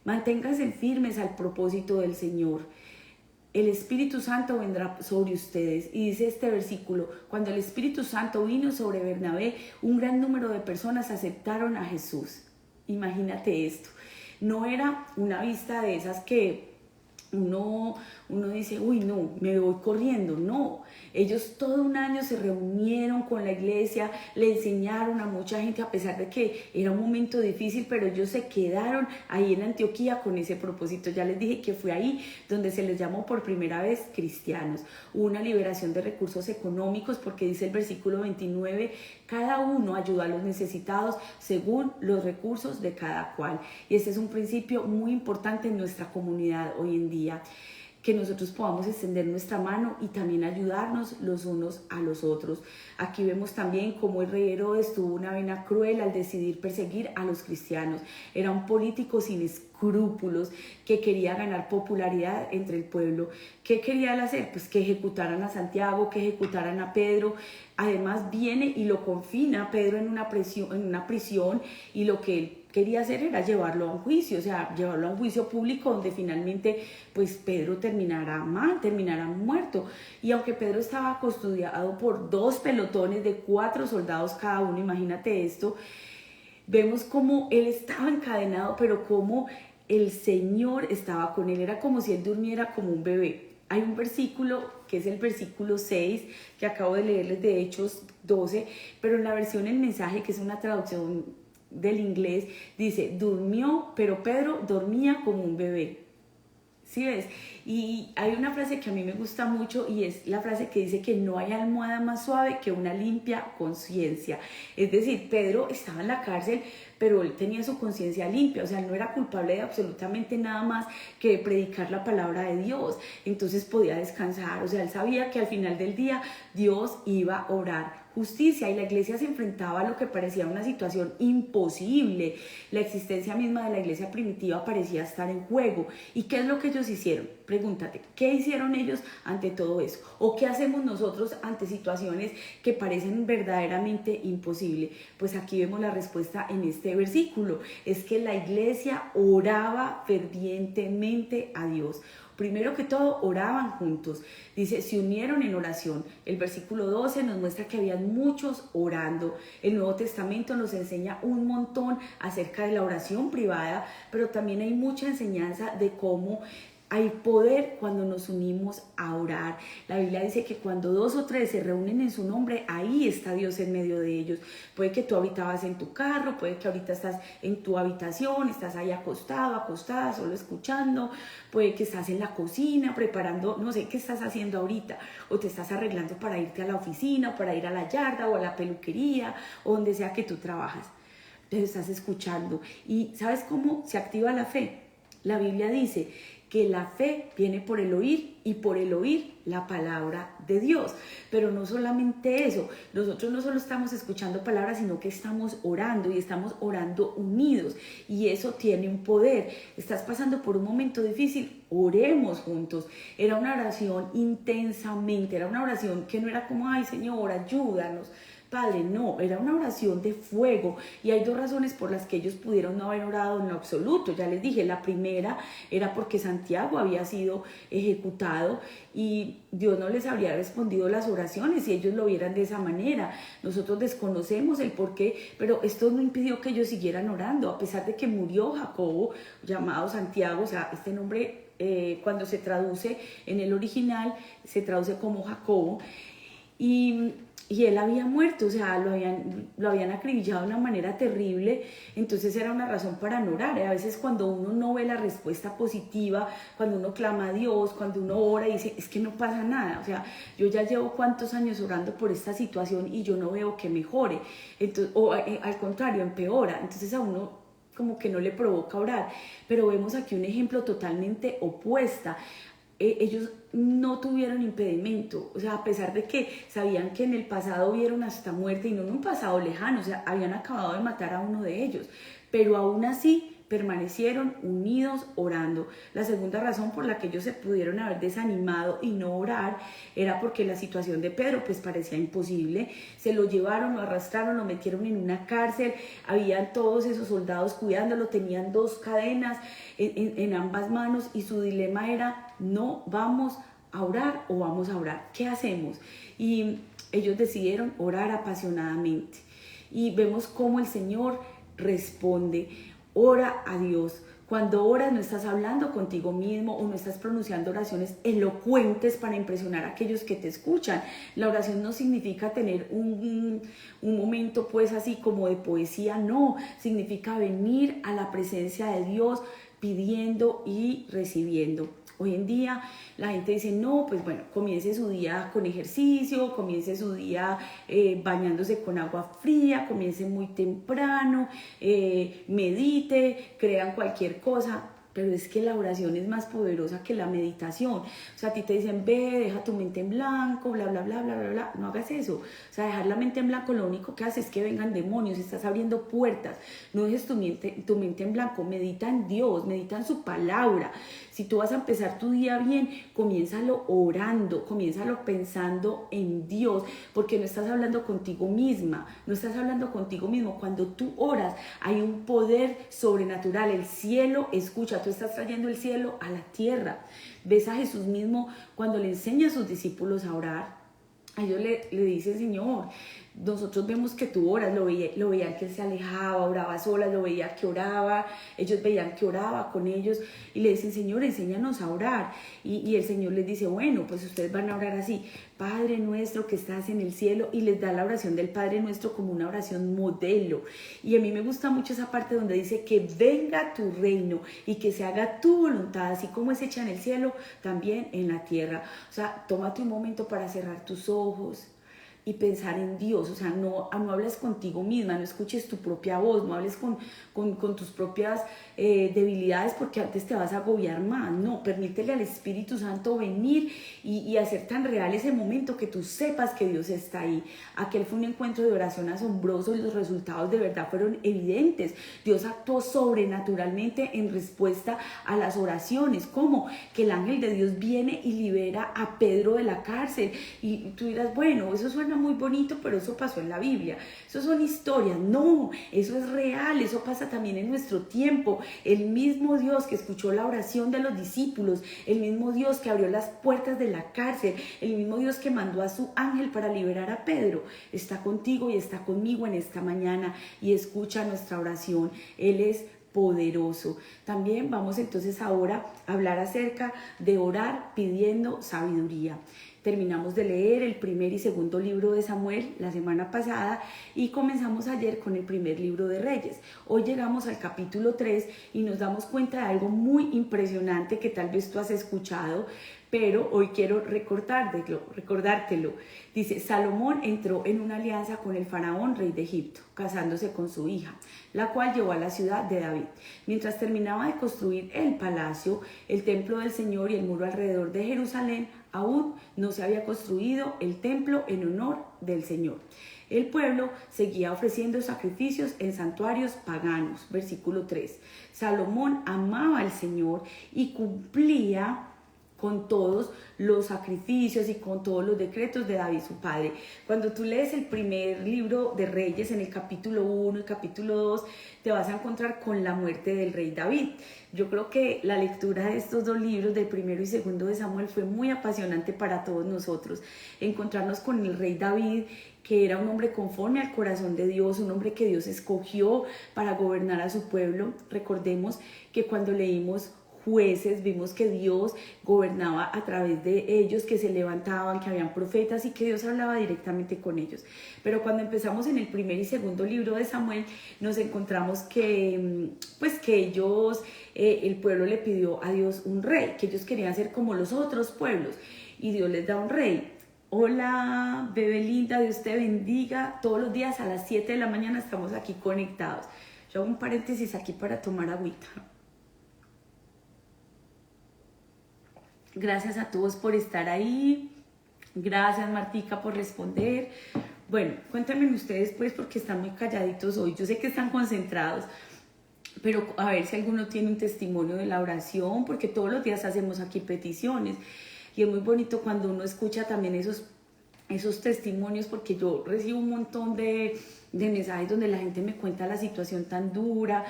Manténganse firmes al propósito del Señor. El Espíritu Santo vendrá sobre ustedes. Y dice este versículo: cuando el Espíritu Santo vino sobre Bernabé, un gran número de personas aceptaron a Jesús. Imagínate esto. No era una vista de esas que uno dice, uy, no, me voy corriendo. No, ellos todo un año se reunieron con la iglesia, le enseñaron a mucha gente, a pesar de que era un momento difícil, pero ellos se quedaron ahí en Antioquía con ese propósito. Ya les dije que fue ahí donde se les llamó por primera vez cristianos. Hubo una liberación de recursos económicos, porque dice el versículo 29, cada uno ayuda a los necesitados según los recursos de cada cual. Y este es un principio muy importante en nuestra comunidad hoy en día, que nosotros podamos extender nuestra mano y también ayudarnos los unos a los otros. Aquí vemos también cómo el rey Herodes tuvo una vena cruel al decidir perseguir a los cristianos. Era un político sin escrúpulos que quería ganar popularidad entre el pueblo. ¿Qué quería él hacer? Pues que ejecutaran a Santiago, que ejecutaran a Pedro. Además viene y lo confina a Pedro en una prisión, y lo que él quería hacer era llevarlo a un juicio, o sea, llevarlo a un juicio público donde finalmente pues Pedro terminará muerto. Y aunque Pedro estaba custodiado por 2 pelotones de 4 soldados cada uno, imagínate esto, vemos cómo él estaba encadenado, pero cómo el Señor estaba con él. Era como si él durmiera como un bebé. Hay un versículo que es el versículo 6 que acabo de leerles de Hechos 12, pero en la versión El Mensaje, que es una traducción del inglés, dice: durmió, pero Pedro dormía como un bebé. ¿Sí ves? Y hay una frase que a mí me gusta mucho, y es la frase que dice que no hay almohada más suave que una limpia conciencia. Es decir, Pedro estaba en la cárcel, pero él tenía su conciencia limpia, o sea, no era culpable de absolutamente nada más que de predicar la palabra de Dios. Entonces podía descansar, o sea, él sabía que al final del día Dios iba a obrar justicia, y la iglesia se enfrentaba a lo que parecía una situación imposible. La existencia misma de la iglesia primitiva parecía estar en juego. ¿Y qué es lo que ellos hicieron? Pregúntate, ¿qué hicieron ellos ante todo eso? ¿O qué hacemos nosotros ante situaciones que parecen verdaderamente imposibles? Pues aquí vemos la respuesta en este versículo. Es que la iglesia oraba fervientemente a Dios. Primero que todo, oraban juntos. Dice, se unieron en oración. El versículo 12 nos muestra que habían muchos orando. El Nuevo Testamento nos enseña un montón acerca de la oración privada, pero también hay mucha enseñanza de cómo hay poder cuando nos unimos a orar. La Biblia dice que cuando 2 o 3 se reúnen en su nombre, ahí está Dios en medio de ellos. Puede que tú ahorita vas en tu carro, puede que ahorita estás en tu habitación, estás ahí acostado, acostada, solo escuchando, puede que estás en la cocina preparando, no sé qué estás haciendo ahorita, o te estás arreglando para irte a la oficina, o para ir a la yarda, o a la peluquería, o donde sea que tú trabajas. Entonces estás escuchando. ¿Y sabes cómo se activa la fe? La Biblia dice que la fe viene por el oír, y por el oír la palabra de Dios. Pero no solamente eso, nosotros no solo estamos escuchando palabras, sino que estamos orando, y estamos orando unidos, y eso tiene un poder. Estás pasando por un momento difícil, oremos juntos. Era una oración intensamente, era una oración que no era como, ay Señor, ayúdanos. Padre, no, era una oración de fuego. Y hay dos razones por las que ellos pudieron no haber orado en lo absoluto. Ya les dije, la primera era porque Santiago había sido ejecutado y Dios no les habría respondido las oraciones si ellos lo vieran de esa manera. Nosotros desconocemos el por qué, pero esto no impidió que ellos siguieran orando, a pesar de que murió Jacobo, llamado Santiago. O sea, este nombre cuando se traduce en el original se traduce como Jacobo, y él había muerto. O sea, lo habían acribillado de una manera terrible. Entonces era una razón para no orar. A veces cuando uno no ve la respuesta positiva, cuando uno clama a Dios, cuando uno ora y dice, es que no pasa nada. O sea, yo ya llevo cuántos años orando por esta situación y yo no veo que mejore. Entonces, o al contrario, empeora. Entonces a uno como que no le provoca orar. Pero vemos aquí un ejemplo totalmente opuesta. Ellos no tuvieron impedimento. O sea, a pesar de que sabían que en el pasado vieron hasta muerte, y no en un pasado lejano, o sea, habían acabado de matar a uno de ellos, pero aún así permanecieron unidos orando. La segunda razón por la que ellos se pudieron haber desanimado y no orar era porque la situación de Pedro pues parecía imposible. Se lo llevaron, lo arrastraron, lo metieron en una cárcel, habían todos esos soldados cuidándolo, tenían 2 cadenas en ambas manos, y su dilema era: no vamos a orar o vamos a orar, ¿qué hacemos? Y ellos decidieron orar apasionadamente, y vemos cómo el Señor responde. Ora a Dios. Cuando oras no estás hablando contigo mismo o no estás pronunciando oraciones elocuentes para impresionar a aquellos que te escuchan. La oración no significa tener un momento pues así como de poesía, no. Significa venir a la presencia de Dios pidiendo y recibiendo. Hoy en día la gente dice, no, pues bueno, comience su día con ejercicio, comience su día bañándose con agua fría, comience muy temprano, medite, crean cualquier cosa. Pero es que la oración es más poderosa que la meditación. O sea, a ti te dicen, ve, deja tu mente en blanco, bla, bla, bla, bla, bla, bla. No hagas eso. O sea, dejar la mente en blanco lo único que hace es que vengan demonios, estás abriendo puertas. No dejes tu mente en blanco, medita en Dios, medita en su palabra. Si tú vas a empezar tu día bien, comiénzalo orando, comiénzalo pensando en Dios, porque no estás hablando contigo misma, no estás hablando contigo mismo. Cuando tú oras, hay un poder sobrenatural, el cielo escucha, tú estás trayendo el cielo a la tierra. Ves a Jesús mismo cuando le enseña a sus discípulos a orar. A ellos le dice, Señor, nosotros vemos que tú oras. Lo veían que él se alejaba, oraba sola, lo veía que oraba, ellos veían que oraba con ellos y le dicen, Señor, enséñanos a orar. Y el Señor les dice, bueno, pues ustedes van a orar así: Padre nuestro que estás en el cielo, y les da la oración del Padre nuestro como una oración modelo. Y a mí me gusta mucho esa parte donde dice que venga tu reino y que se haga tu voluntad, así como es hecha en el cielo, también en la tierra. O sea, tómate un momento para cerrar tus ojos y pensar en Dios. O sea, no hables contigo misma, no escuches tu propia voz, no hables con tus propias debilidades, porque antes te vas a agobiar más. No, permítele al Espíritu Santo venir y hacer tan real ese momento que tú sepas que Dios está ahí. Aquel fue un encuentro de oración asombroso y los resultados de verdad fueron evidentes. Dios actuó sobrenaturalmente en respuesta a las oraciones. ¿Cómo? Que el ángel de Dios viene y libera a Pedro de la cárcel. Y tú dirás, bueno, eso suena muy bonito, pero eso pasó en la Biblia. Eso son historias. No, eso es real. Eso pasa también en nuestro tiempo. El mismo Dios que escuchó la oración de los discípulos, el mismo Dios que abrió las puertas de la cárcel, el mismo Dios que mandó a su ángel para liberar a Pedro, está contigo y está conmigo en esta mañana y escucha nuestra oración. Él es poderoso. También vamos entonces ahora a hablar acerca de orar pidiendo sabiduría. Terminamos de leer el primer y segundo libro de Samuel la semana pasada y comenzamos ayer con el primer libro de Reyes. Hoy llegamos al capítulo 3 y nos damos cuenta de algo muy impresionante que tal vez tú has escuchado, pero hoy quiero recordártelo. Dice, Salomón entró en una alianza con el faraón, rey de Egipto, casándose con su hija, la cual llevó a la ciudad de David. Mientras terminaba de construir el palacio, el templo del Señor y el muro alrededor de Jerusalén, aún no se había construido el templo en honor del Señor. El pueblo seguía ofreciendo sacrificios en santuarios paganos. Versículo 3. Salomón amaba al Señor y cumplía con todos los sacrificios y con todos los decretos de David su padre. Cuando tú lees el primer libro de Reyes, en el capítulo 1, el capítulo 2, te vas a encontrar con la muerte del rey David. Yo creo que la lectura de estos dos libros, del primero y segundo de Samuel, fue muy apasionante para todos nosotros. Encontrarnos con el rey David, que era un hombre conforme al corazón de Dios, un hombre que Dios escogió para gobernar a su pueblo. Recordemos que cuando leímos Jueces, vimos que Dios gobernaba a través de ellos, que se levantaban, que habían profetas y que Dios hablaba directamente con ellos. Pero cuando empezamos en el primer y segundo libro de Samuel, nos encontramos que, pues, que ellos, el pueblo le pidió a Dios un rey, que ellos querían ser como los otros pueblos, y Dios les da un rey. Hola, bebé linda, Dios te bendiga. Todos los días a las 7 de la mañana estamos aquí conectados. Yo hago un paréntesis aquí para tomar agüita. Gracias a todos por estar ahí. Gracias, Martica, por responder. Bueno, cuéntenme ustedes, pues, porque están muy calladitos hoy. Yo sé que están concentrados, pero a ver si alguno tiene un testimonio de la oración, porque todos los días hacemos aquí peticiones. Y es muy bonito cuando uno escucha también esos testimonios, porque yo recibo un montón de mensajes donde la gente me cuenta la situación tan dura,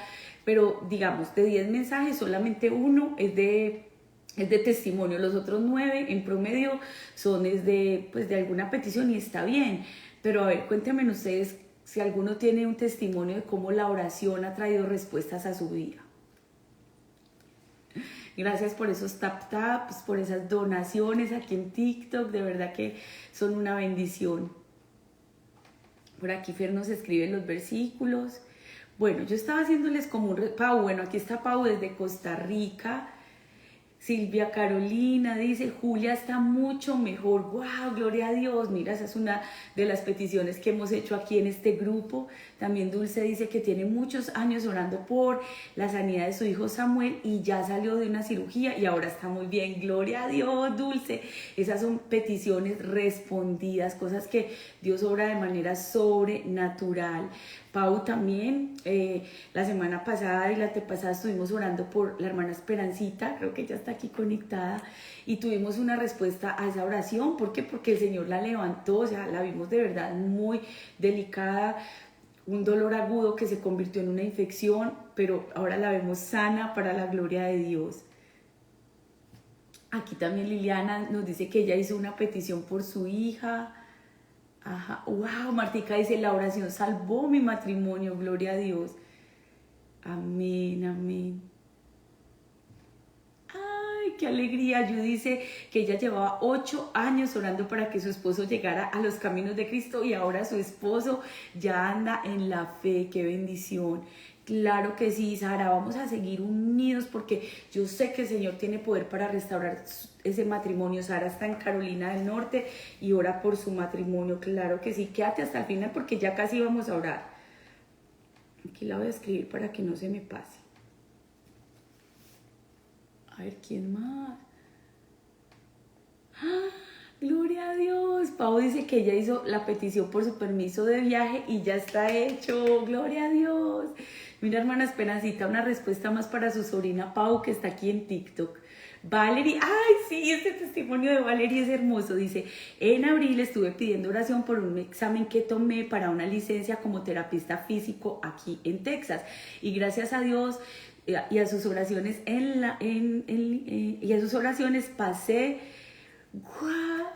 pero digamos, de 10 mensajes, solamente uno es de testimonio, los otros 9 en promedio son de alguna petición, y está bien. Pero a ver, cuéntenme ustedes si alguno tiene un testimonio de cómo la oración ha traído respuestas a su vida. Gracias por esos taps, por esas donaciones aquí en TikTok, de verdad que son una bendición. Por aquí Fer nos escribe los versículos. Bueno, yo estaba haciéndoles como Pau, bueno, aquí está Pau desde Costa Rica. Silvia Carolina dice, Julia está mucho mejor. ¡Wow! Gloria a Dios. Mira, esa es una de las peticiones que hemos hecho aquí en este grupo. También Dulce dice que tiene muchos años orando por la sanidad de su hijo Samuel y ya salió de una cirugía y ahora está muy bien. Gloria a Dios, Dulce. Esas son peticiones respondidas, cosas que Dios obra de manera sobrenatural. Pau también, la semana pasada y la antepasada estuvimos orando por la hermana Esperancita, creo que ella está aquí conectada, y tuvimos una respuesta a esa oración. ¿Por qué? Porque el Señor la levantó, o sea, la vimos de verdad muy delicada, un dolor agudo que se convirtió en una infección, pero ahora la vemos sana para la gloria de Dios. Aquí también Liliana nos dice que ella hizo una petición por su hija. Ajá, wow, Martica dice, la oración salvó mi matrimonio, gloria a Dios. Amén, amén. Ay, qué alegría. Yo dice que ella llevaba 8 años orando para que su esposo llegara a los caminos de Cristo y ahora su esposo ya anda en la fe. Qué bendición. Claro que sí, Sara, vamos a seguir unidos porque yo sé que el Señor tiene poder para restaurar ese matrimonio. Sara está en Carolina del Norte y ora por su matrimonio. Claro que sí, quédate hasta el final porque ya casi vamos a orar. Aquí la voy a escribir para que no se me pase. A ver, ¿quién más? ¡Ah! Gloria a Dios. Pau dice que ella hizo la petición por su permiso de viaje y ya está hecho. Gloria a Dios. Mira, hermana Esperancita, una respuesta más para su sobrina Pau, que está aquí en TikTok. Valerie, ay, sí, este testimonio de Valerie es hermoso. Dice, en abril estuve pidiendo oración por un examen que tomé para una licencia como terapista físico aquí en Texas. Y gracias a Dios y a sus oraciones y a sus oraciones pasé. ¡Guau!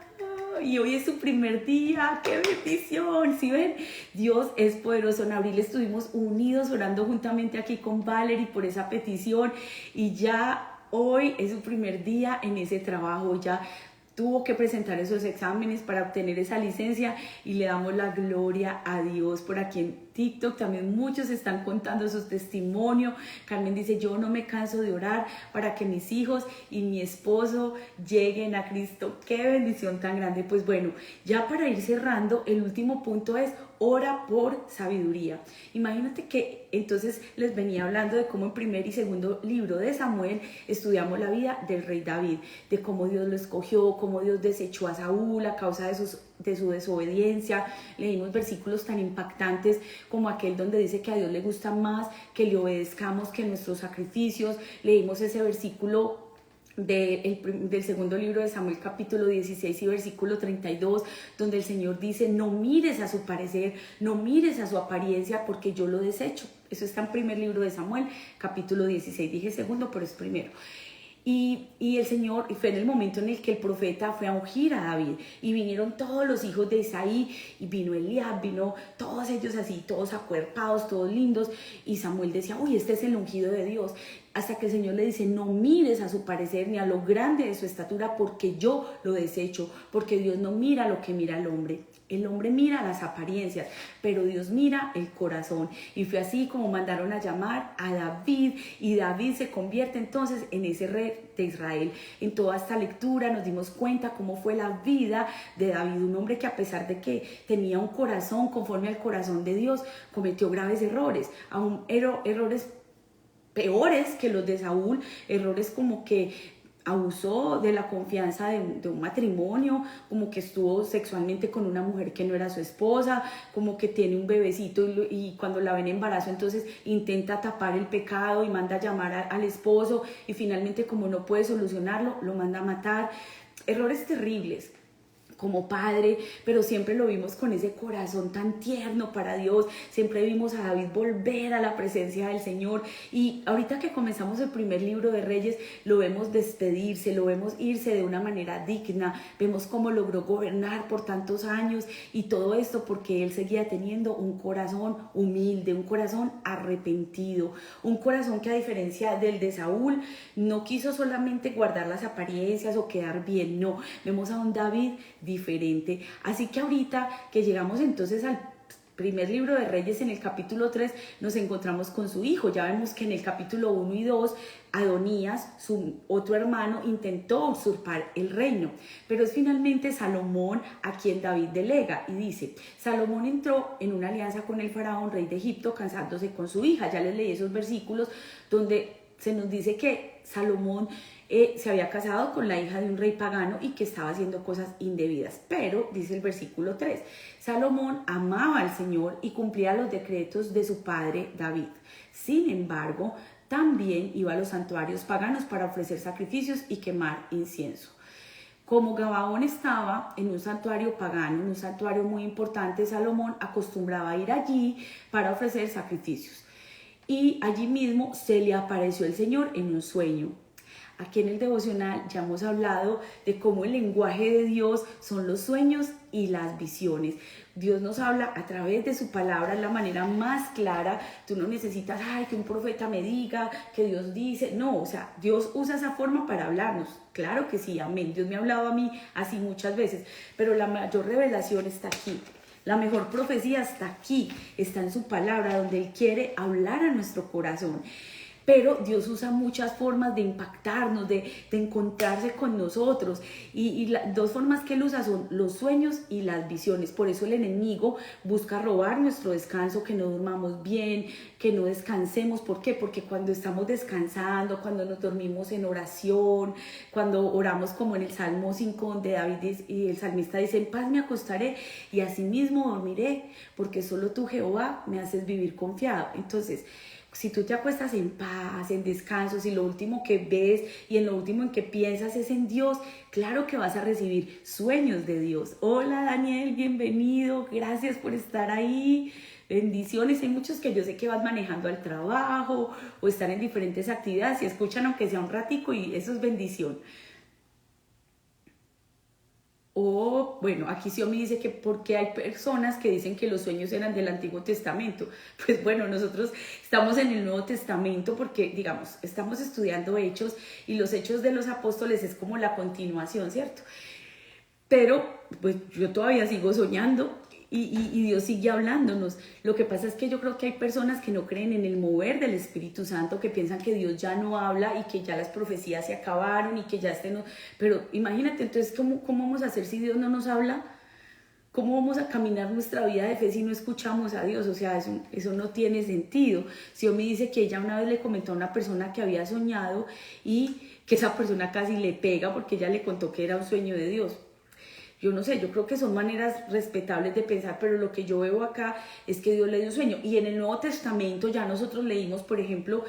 Y hoy es su primer día. ¡Qué bendición! ¿Sí ven? Dios es poderoso. En abril estuvimos unidos orando juntamente aquí con Valerie por esa petición y ya hoy es su primer día en ese trabajo. Ya tuvo que presentar esos exámenes para obtener esa licencia y le damos la gloria a Dios. Por aquí en TikTok también muchos están contando sus testimonios. Carmen dice, yo no me canso de orar para que mis hijos y mi esposo lleguen a Cristo. ¡Qué bendición tan grande! Pues bueno, ya para ir cerrando, el último punto es ora por sabiduría. Imagínate que entonces les venía hablando de cómo en primer y segundo libro de Samuel estudiamos la vida del rey David, de cómo Dios lo escogió, cómo Dios desechó a Saúl a causa de su desobediencia. Leímos versículos tan impactantes como aquel donde dice que a Dios le gusta más que le obedezcamos que nuestros sacrificios. Leímos ese versículo del segundo libro de Samuel, capítulo 16 y versículo 32, donde el Señor dice: no mires a su parecer, no mires a su apariencia, porque yo lo desecho. Eso está en primer libro de Samuel, capítulo 16. Dije segundo, pero es primero. Y el Señor, y fue en el momento en el que el profeta fue a ungir a David, y vinieron todos los hijos de Isaí, y vino Eliab, vino todos ellos así, todos acuerpados, todos lindos, y Samuel decía: uy, este es el ungido de Dios. Hasta que el Señor le dice: no mires a su parecer ni a lo grande de su estatura, porque yo lo desecho, porque Dios no mira lo que mira el hombre. El hombre mira las apariencias, pero Dios mira el corazón. Y fue así como mandaron a llamar a David, y David se convierte entonces en ese rey de Israel. En toda esta lectura nos dimos cuenta cómo fue la vida de David, un hombre que, a pesar de que tenía un corazón conforme al corazón de Dios, cometió graves errores, aún errores peores que los de Saúl, errores como que abusó de la confianza de un matrimonio, como que estuvo sexualmente con una mujer que no era su esposa, como que tiene un bebecito y cuando la ven embarazo entonces intenta tapar el pecado y manda a llamar al esposo, y finalmente, como no puede solucionarlo, lo manda a matar. Errores terribles como padre, pero siempre lo vimos con ese corazón tan tierno para Dios. Siempre vimos a David volver a la presencia del Señor, y ahorita que comenzamos el primer libro de Reyes, lo vemos despedirse, lo vemos irse de una manera digna, vemos cómo logró gobernar por tantos años, y todo esto porque él seguía teniendo un corazón humilde, un corazón arrepentido, un corazón que, a diferencia del de Saúl, no quiso solamente guardar las apariencias o quedar bien, no, vemos a un David diferente. Así que ahorita que llegamos entonces al primer libro de Reyes, en el capítulo 3, nos encontramos con su hijo. Ya vemos que en el capítulo 1 y 2, Adonías, su otro hermano, intentó usurpar el reino, pero es finalmente Salomón a quien David delega, y dice: Salomón entró en una alianza con el faraón, rey de Egipto, casándose con su hija. Ya les leí esos versículos donde se nos dice que Salomón se había casado con la hija de un rey pagano y que estaba haciendo cosas indebidas. Pero, dice el versículo 3, Salomón amaba al Señor y cumplía los decretos de su padre David. Sin embargo, también iba a los santuarios paganos para ofrecer sacrificios y quemar incienso. Como Gabaón estaba en un santuario pagano, en un santuario muy importante, Salomón acostumbraba a ir allí para ofrecer sacrificios. Y allí mismo se le apareció el Señor en un sueño. Aquí en el devocional ya hemos hablado de cómo el lenguaje de Dios son los sueños y las visiones. Dios nos habla a través de su palabra de la manera más clara. Tú no necesitas, que un profeta me diga, que Dios dice. No, o sea, Dios usa esa forma para hablarnos. Claro que sí, amén. Dios me ha hablado a mí así muchas veces, pero la mayor revelación está aquí. La mejor profecía está aquí, está en su palabra, donde Él quiere hablar a nuestro corazón. Pero Dios usa muchas formas de impactarnos, de encontrarse con nosotros. Y las dos formas que Él usa son los sueños y las visiones. Por eso el enemigo busca robar nuestro descanso, que no durmamos bien, que no descansemos. ¿Por qué? Porque cuando estamos descansando, cuando nos dormimos en oración, cuando oramos como en el Salmo 5, donde David y el salmista dicen: en paz me acostaré y asimismo dormiré, porque solo tú, Jehová, me haces vivir confiado. Entonces, si tú te acuestas en paz, en descanso, si lo último que ves y en lo último en que piensas es en Dios, claro que vas a recibir sueños de Dios. Hola Daniel, bienvenido, gracias por estar ahí. Bendiciones. Hay muchos que yo sé que vas manejando al trabajo o están en diferentes actividades y escuchan aunque sea un ratico, y eso es bendición. O, bueno, aquí Xiaomi dice que porque hay personas que dicen que los sueños eran del Antiguo Testamento. Pues bueno, nosotros estamos en el Nuevo Testamento porque, digamos, estamos estudiando Hechos, y los Hechos de los Apóstoles es como la continuación, ¿cierto? Pero pues yo todavía sigo soñando, y Dios sigue hablándonos. Lo que pasa es que yo creo que hay personas que no creen en el mover del Espíritu Santo, que piensan que Dios ya no habla y que ya las profecías se acabaron y que ya no. Pero imagínate, entonces, ¿cómo vamos a hacer si Dios no nos habla? ¿Cómo vamos a caminar nuestra vida de fe si no escuchamos a Dios? O sea, eso no tiene sentido. Xiaomi dice que ella una vez le comentó a una persona que había soñado y que esa persona casi le pega porque ella le contó que era un sueño de Dios. Yo no sé, yo creo que son maneras respetables de pensar, pero lo que yo veo acá es que Dios le dio un sueño. Y en el Nuevo Testamento ya nosotros leímos, por ejemplo,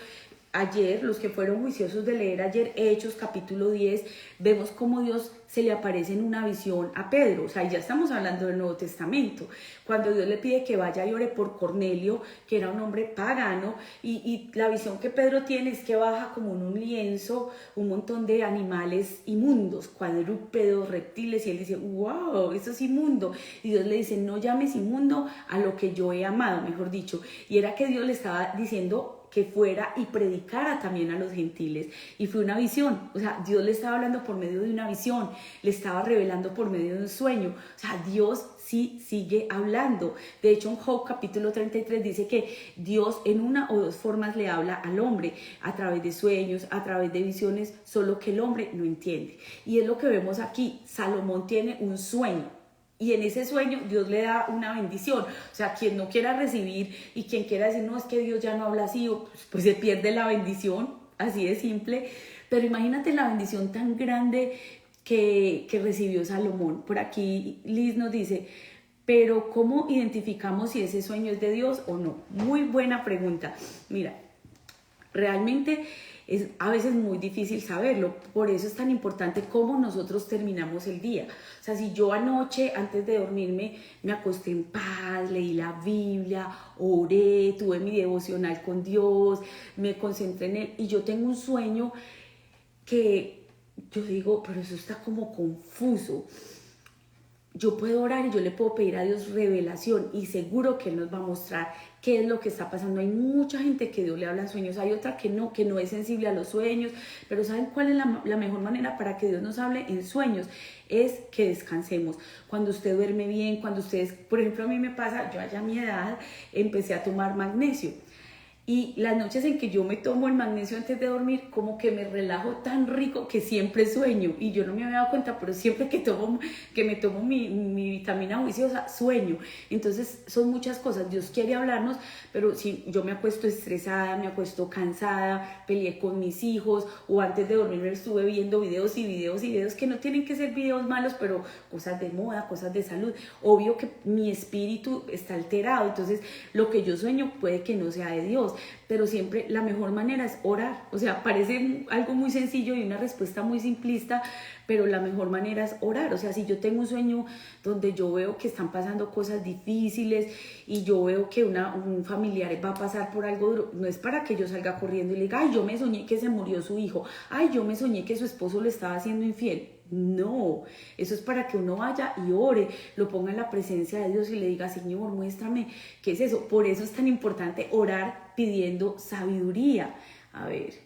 ayer, los que fueron juiciosos de leer ayer Hechos capítulo 10, vemos cómo Dios se le aparece en una visión a Pedro. O sea, ya estamos hablando del Nuevo Testamento. Cuando Dios le pide que vaya y ore por Cornelio, que era un hombre pagano, y la visión que Pedro tiene es que baja como en un lienzo un montón de animales inmundos, cuadrúpedos, reptiles, y él dice, wow, eso es inmundo. Y Dios le dice, no llames inmundo a lo que yo he amado, mejor dicho. Y era que Dios le estaba diciendo que fuera y predicara también a los gentiles. Y fue una visión, o sea, Dios le estaba hablando por medio de una visión, le estaba revelando por medio de un sueño. O sea, Dios sí sigue hablando. De hecho, en Job capítulo 33 dice que Dios en una o dos formas le habla al hombre, a través de sueños, a través de visiones, solo que el hombre no entiende. Y es lo que vemos aquí. Salomón tiene un sueño. Y en ese sueño Dios le da una bendición. O sea, quien no quiera recibir y quien quiera decir, no, es que Dios ya no habla así, pues se pierde la bendición, así de simple. Pero imagínate la bendición tan grande que recibió Salomón. Por aquí Liz nos dice, pero ¿cómo identificamos si ese sueño es de Dios o no? Muy buena pregunta. Mira, realmente es a veces muy difícil saberlo, por eso es tan importante cómo nosotros terminamos el día. O sea, si yo anoche, antes de dormirme, me acosté en paz, leí la Biblia, oré, tuve mi devocional con Dios, me concentré en Él, y yo tengo un sueño que yo digo, pero eso está como confuso. Yo puedo orar y yo le puedo pedir a Dios revelación y seguro que Él nos va a mostrar qué es lo que está pasando. Hay mucha gente que Dios le habla en sueños, hay otra que no es sensible a los sueños, pero ¿saben cuál es la mejor manera para que Dios nos hable en sueños? Es que descansemos. Cuando usted duerme bien, cuando ustedes, por ejemplo, a mí me pasa, yo allá a mi edad empecé a tomar magnesio. Y las noches en que yo me tomo el magnesio antes de dormir, como que me relajo tan rico que siempre sueño. Y yo no me había dado cuenta, pero siempre que me tomo mi vitamina juiciosa, sueño. Entonces son muchas cosas. Dios quiere hablarnos, pero si yo me acuesto estresada, me acuesto cansada, peleé con mis hijos, o antes de dormir me estuve viendo videos que no tienen que ser videos malos, pero cosas de moda, cosas de salud. Obvio que mi espíritu está alterado, entonces lo que yo sueño puede que no sea de Dios. Pero siempre la mejor manera es orar. O sea, parece algo muy sencillo y una respuesta muy simplista, pero la mejor manera es orar. O sea, si yo tengo un sueño donde yo veo que están pasando cosas difíciles y yo veo que un familiar va a pasar por algo duro, no es para que yo salga corriendo y le diga, ay, yo me soñé que se murió su hijo, ay, yo me soñé que su esposo le estaba haciendo infiel. No, eso es para que uno vaya y ore, lo ponga en la presencia de Dios y le diga, Señor, muéstrame qué es eso. Por eso es tan importante orar pidiendo sabiduría. A ver.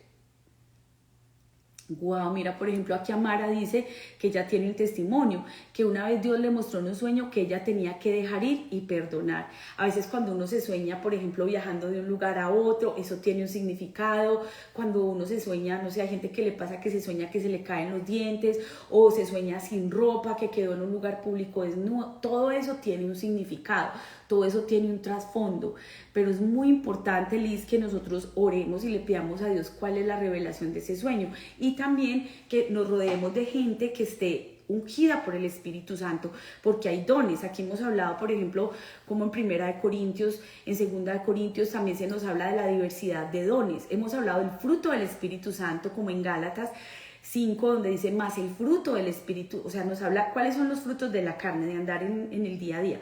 Wow, mira, por ejemplo, aquí Amara dice que ella tiene un testimonio, que una vez Dios le mostró en un sueño que ella tenía que dejar ir y perdonar. A veces cuando uno se sueña, por ejemplo, viajando de un lugar a otro, eso tiene un significado. Cuando uno se sueña, no sé, hay gente que le pasa que se sueña que se le caen los dientes, o se sueña sin ropa, que quedó en un lugar público desnudo. Todo eso tiene un significado, todo eso tiene un trasfondo. Pero es muy importante, Liz, que nosotros oremos y le pidamos a Dios cuál es la revelación de ese sueño. Y también que nos rodeemos de gente que esté ungida por el Espíritu Santo, porque hay dones. Aquí hemos hablado, por ejemplo, como en 1 Corintios, en 2 Corintios también se nos habla de la diversidad de dones. Hemos hablado del fruto del Espíritu Santo, como en Gálatas 5, donde dice más el fruto del Espíritu, o sea, nos habla cuáles son los frutos de la carne, de andar en el día a día.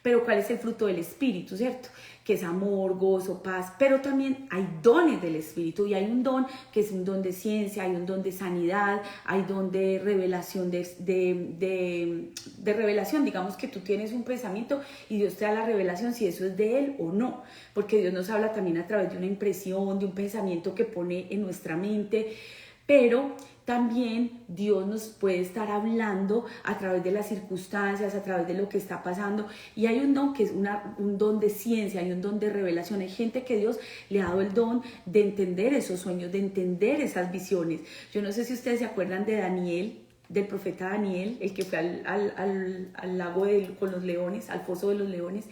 Pero ¿cuál es el fruto del Espíritu, cierto? Que es amor, gozo, paz, pero también hay dones del Espíritu, y hay un don que es un don de ciencia, hay un don de sanidad, hay don de revelación, de revelación. Digamos que tú tienes un pensamiento y Dios te da la revelación si eso es de Él o no, porque Dios nos habla también a través de una impresión, de un pensamiento que pone en nuestra mente, pero también Dios nos puede estar hablando a través de las circunstancias, a través de lo que está pasando. Y hay un don que es un don de ciencia, hay un don de revelación. Hay gente que Dios le ha dado el don de entender esos sueños, de entender esas visiones. Yo no sé si ustedes se acuerdan de Daniel, del profeta Daniel, el que fue al lago con los leones, al foso de los leones.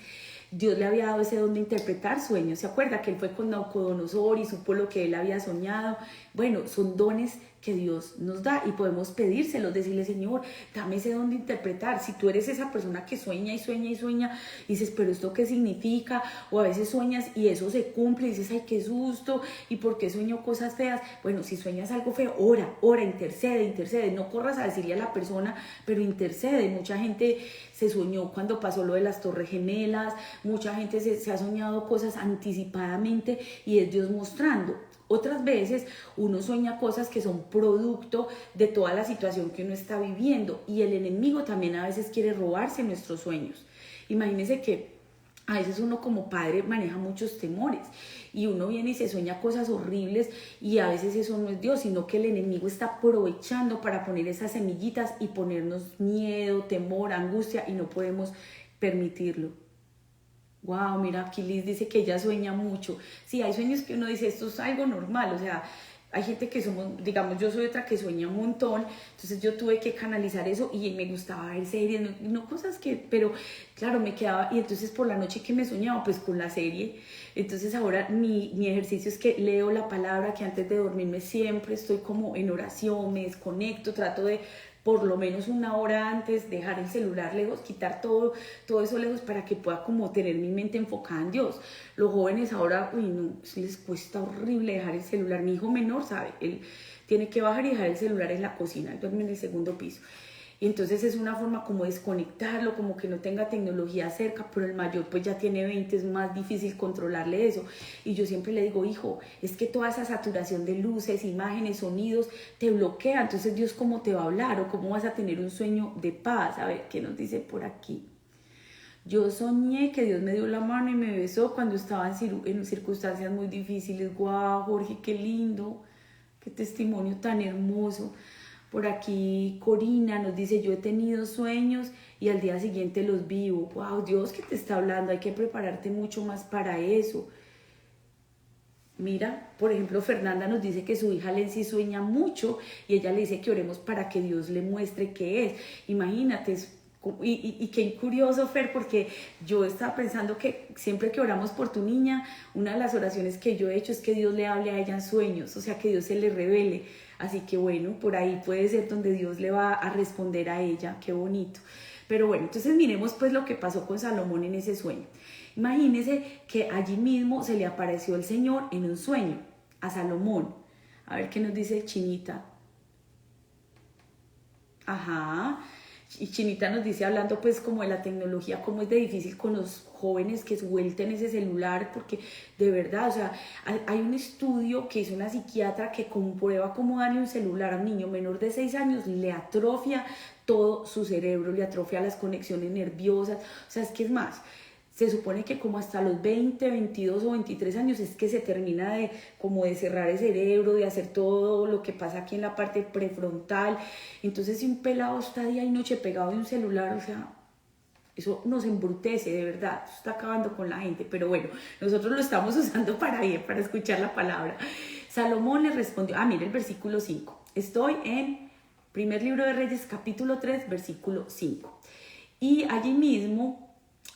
Dios le había dado ese don de interpretar sueños. ¿Se acuerda que él fue con Nabucodonosor y supo lo que él había soñado? Bueno, son dones que Dios nos da y podemos pedírselos, decirle, Señor, dame ese don de interpretar. Si tú eres esa persona que sueña y sueña y sueña y dices, pero ¿esto qué significa? O a veces sueñas y eso se cumple y dices, ay, qué susto, ¿y por qué sueño cosas feas? Bueno, si sueñas algo feo, ora, intercede, no corras a decirle a la persona, pero intercede. Mucha gente se soñó cuando pasó lo de las Torres Gemelas, mucha gente se ha soñado cosas anticipadamente y es Dios mostrando. Otras veces uno sueña cosas que son producto de toda la situación que uno está viviendo y el enemigo también a veces quiere robarse nuestros sueños. Imagínense que a veces uno como padre maneja muchos temores y uno viene y se sueña cosas horribles y a veces eso no es Dios, sino que el enemigo está aprovechando para poner esas semillitas y ponernos miedo, temor, angustia y no podemos permitirlo. Wow, mira, aquí Liz dice que ella sueña mucho. Sí, hay sueños que uno dice, esto es algo normal, o sea, hay gente que somos, digamos, yo soy otra que sueña un montón, entonces yo tuve que canalizar eso y me gustaba ver series, no cosas que, pero claro, me quedaba, y entonces por la noche que me soñaba, pues con la serie. Entonces ahora mi ejercicio es que leo la palabra, que antes de dormirme siempre estoy como en oración, me desconecto, trato de por lo menos una hora antes dejar el celular lejos, quitar todo eso lejos para que pueda como tener mi mente enfocada en Dios. Los jóvenes ahora, uy, no, les cuesta horrible dejar el celular. Mi hijo menor sabe, él tiene que bajar y dejar el celular en la cocina, él duerme en el segundo piso. Y entonces es una forma como desconectarlo, como que no tenga tecnología cerca, pero el mayor pues ya tiene 20, es más difícil controlarle eso. Y yo siempre le digo, hijo, es que toda esa saturación de luces, imágenes, sonidos, te bloquea. Entonces Dios, ¿cómo te va a hablar? ¿O cómo vas a tener un sueño de paz? A ver, ¿qué nos dice por aquí? Yo soñé que Dios me dio la mano y me besó cuando estaba en circunstancias muy difíciles. ¡Guau, Jorge, qué lindo! ¡Qué testimonio tan hermoso! Por aquí Corina nos dice, yo he tenido sueños y al día siguiente los vivo. ¡Wow! Dios que te está hablando, hay que prepararte mucho más para eso. Mira, por ejemplo, Fernanda nos dice que su hija Lency sueña mucho y ella le dice que oremos para que Dios le muestre qué es. Imagínate, y qué curioso, Fer, porque yo estaba pensando que siempre que oramos por tu niña, una de las oraciones que yo he hecho es que Dios le hable a ella en sueños, o sea, que Dios se le revele. Así que bueno, por ahí puede ser donde Dios le va a responder a ella, qué bonito. Pero bueno, entonces miremos pues lo que pasó con Salomón en ese sueño. Imagínense que allí mismo se le apareció el Señor en un sueño a Salomón. A ver qué nos dice Chinita. Ajá. Y Chinita nos dice, hablando pues como de la tecnología, cómo es de difícil con los jóvenes que suelten ese celular, porque de verdad, o sea, hay un estudio que hizo una psiquiatra que comprueba cómo darle un celular a un niño menor de 6 años, le atrofia todo su cerebro, le atrofia las conexiones nerviosas, o sea, es que es más, se supone que como hasta los 20, 22 o 23 años es que se termina de como de cerrar el cerebro, de hacer todo lo que pasa aquí en la parte prefrontal. Entonces si un pelado está día y noche pegado de un celular, o sea, eso nos embrutece, de verdad, eso está acabando con la gente. Pero bueno, nosotros lo estamos usando para bien, para escuchar la palabra. Salomón le respondió, mira el versículo 5. Estoy en Primer Libro de Reyes, capítulo 3, versículo 5. Y allí mismo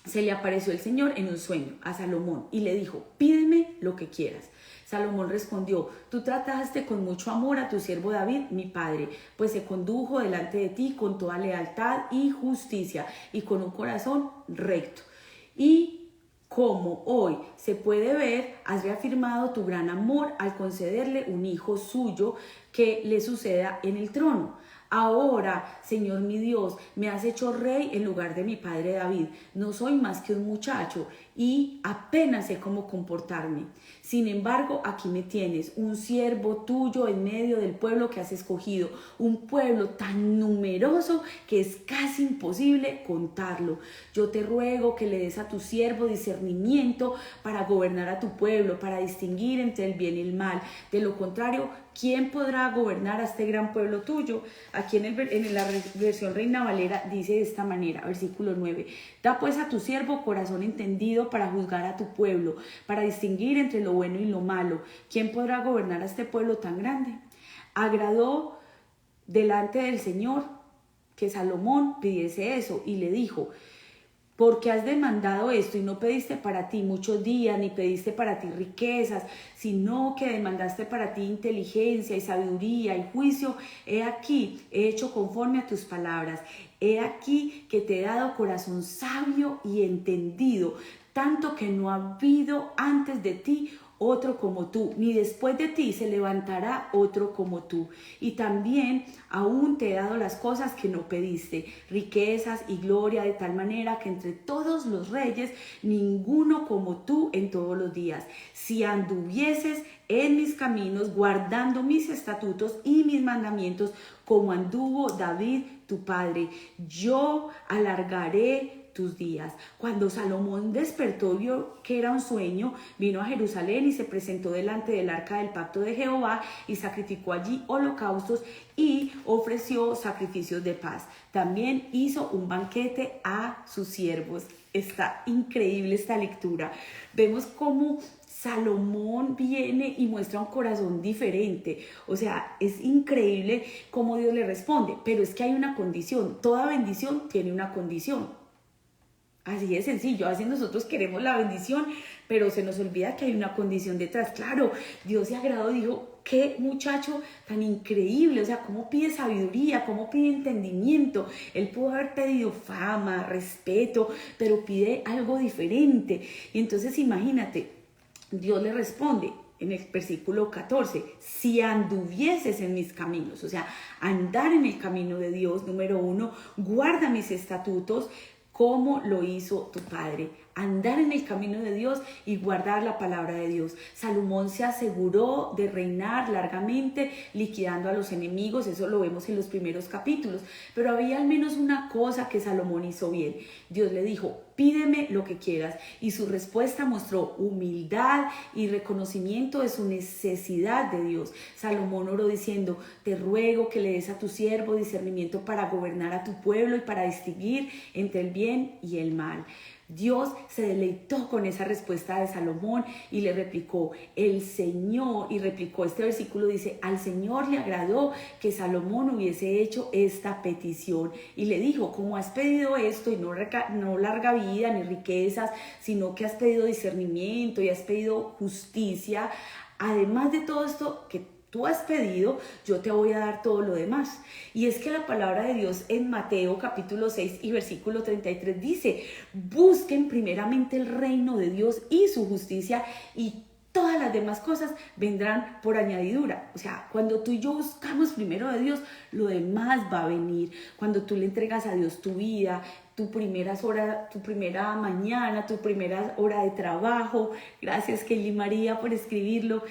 se le apareció el Señor en un sueño a Salomón y le dijo, pídeme lo que quieras. Salomón respondió, tú trataste con mucho amor a tu siervo David, mi padre, pues se condujo delante de ti con toda lealtad y justicia y con un corazón recto. Y como hoy se puede ver, has reafirmado tu gran amor al concederle un hijo suyo que le suceda en el trono. Ahora, Señor mi Dios, me has hecho rey en lugar de mi padre David. No soy más que un muchacho y apenas sé cómo comportarme. Sin embargo, aquí me tienes, un siervo tuyo en medio del pueblo que has escogido, un pueblo tan numeroso que es casi imposible contarlo. Yo te ruego que le des a tu siervo discernimiento para gobernar a tu pueblo, para distinguir entre el bien y el mal. De lo contrario, ¿quién podrá gobernar a este gran pueblo tuyo? Aquí en la versión Reina Valera dice de esta manera, versículo 9, da pues a tu siervo corazón entendido para juzgar a tu pueblo, para distinguir entre lo bueno y lo malo. ¿Quién podrá gobernar a este pueblo tan grande? Agradó delante del Señor que Salomón pidiese eso y le dijo, porque has demandado esto y no pediste para ti muchos días, ni pediste para ti riquezas, sino que demandaste para ti inteligencia y sabiduría y juicio, he aquí, he hecho conforme a tus palabras. He aquí que te he dado corazón sabio y entendido, tanto que no ha habido antes de ti otro como tú, ni después de ti se levantará otro como tú. Y también aún te he dado las cosas que no pediste, riquezas y gloria, de tal manera que entre todos los reyes ninguno como tú en todos los días. Si anduvieses en mis caminos, guardando mis estatutos y mis mandamientos, como anduvo David tu padre, yo alargaré tus días. Cuando Salomón despertó y vio que era un sueño, vino a Jerusalén y se presentó delante del arca del pacto de Jehová y sacrificó allí holocaustos y ofreció sacrificios de paz. También hizo un banquete a sus siervos. Está increíble esta lectura. Vemos cómo Salomón viene y muestra un corazón diferente. O sea, es increíble cómo Dios le responde, pero es que hay una condición. Toda bendición tiene una condición. Así de sencillo. A veces nosotros queremos la bendición, pero se nos olvida que hay una condición detrás. Claro, Dios se agradó, dijo, qué muchacho tan increíble, o sea, cómo pide sabiduría, cómo pide entendimiento. Él pudo haber pedido fama, respeto, pero pide algo diferente. Y entonces imagínate, Dios le responde en el versículo 14, si anduvieses en mis caminos, o sea, andar en el camino de Dios, número 1, guarda mis estatutos, como lo hizo tu padre. Andar en el camino de Dios y guardar la palabra de Dios. Salomón se aseguró de reinar largamente, liquidando a los enemigos. Eso lo vemos en los primeros capítulos. Pero había al menos una cosa que Salomón hizo bien. Dios le dijo, pídeme lo que quieras. Y su respuesta mostró humildad y reconocimiento de su necesidad de Dios. Salomón oró diciendo, te ruego que le des a tu siervo discernimiento para gobernar a tu pueblo y para distinguir entre el bien y el mal. Dios se deleitó con esa respuesta de Salomón y le replicó, el Señor, y replicó este versículo, dice, al Señor le agradó que Salomón hubiese hecho esta petición y le dijo, como has pedido esto y no larga vida ni riquezas, sino que has pedido discernimiento y has pedido justicia, además de todo esto que tú has pedido, yo te voy a dar todo lo demás. Y es que la palabra de Dios en Mateo capítulo 6 y versículo 33 dice, busquen primeramente el reino de Dios y su justicia y todas las demás cosas vendrán por añadidura. O sea, cuando tú y yo buscamos primero de Dios, lo demás va a venir. Cuando tú le entregas a Dios tu vida, tu primera mañana, tu primera hora de trabajo. Gracias, Kelly María, por escribirlo.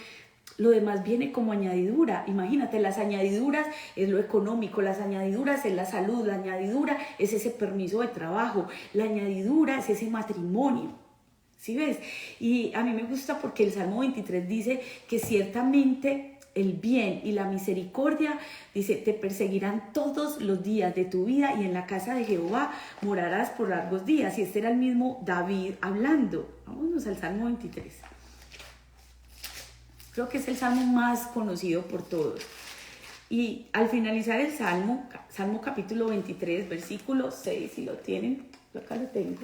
Lo demás viene como añadidura. Imagínate, las añadiduras es lo económico, las añadiduras es la salud, la añadidura es ese permiso de trabajo, la añadidura es ese matrimonio. ¿Sí ves? Y a mí me gusta porque el Salmo 23 dice que ciertamente el bien y la misericordia, dice, te perseguirán todos los días de tu vida y en la casa de Jehová morarás por largos días. Y este era el mismo David hablando. Vámonos al Salmo 23. Creo que es el salmo más conocido por todos. Y al finalizar el salmo capítulo 23, versículo 6, si lo tienen, yo acá lo tengo,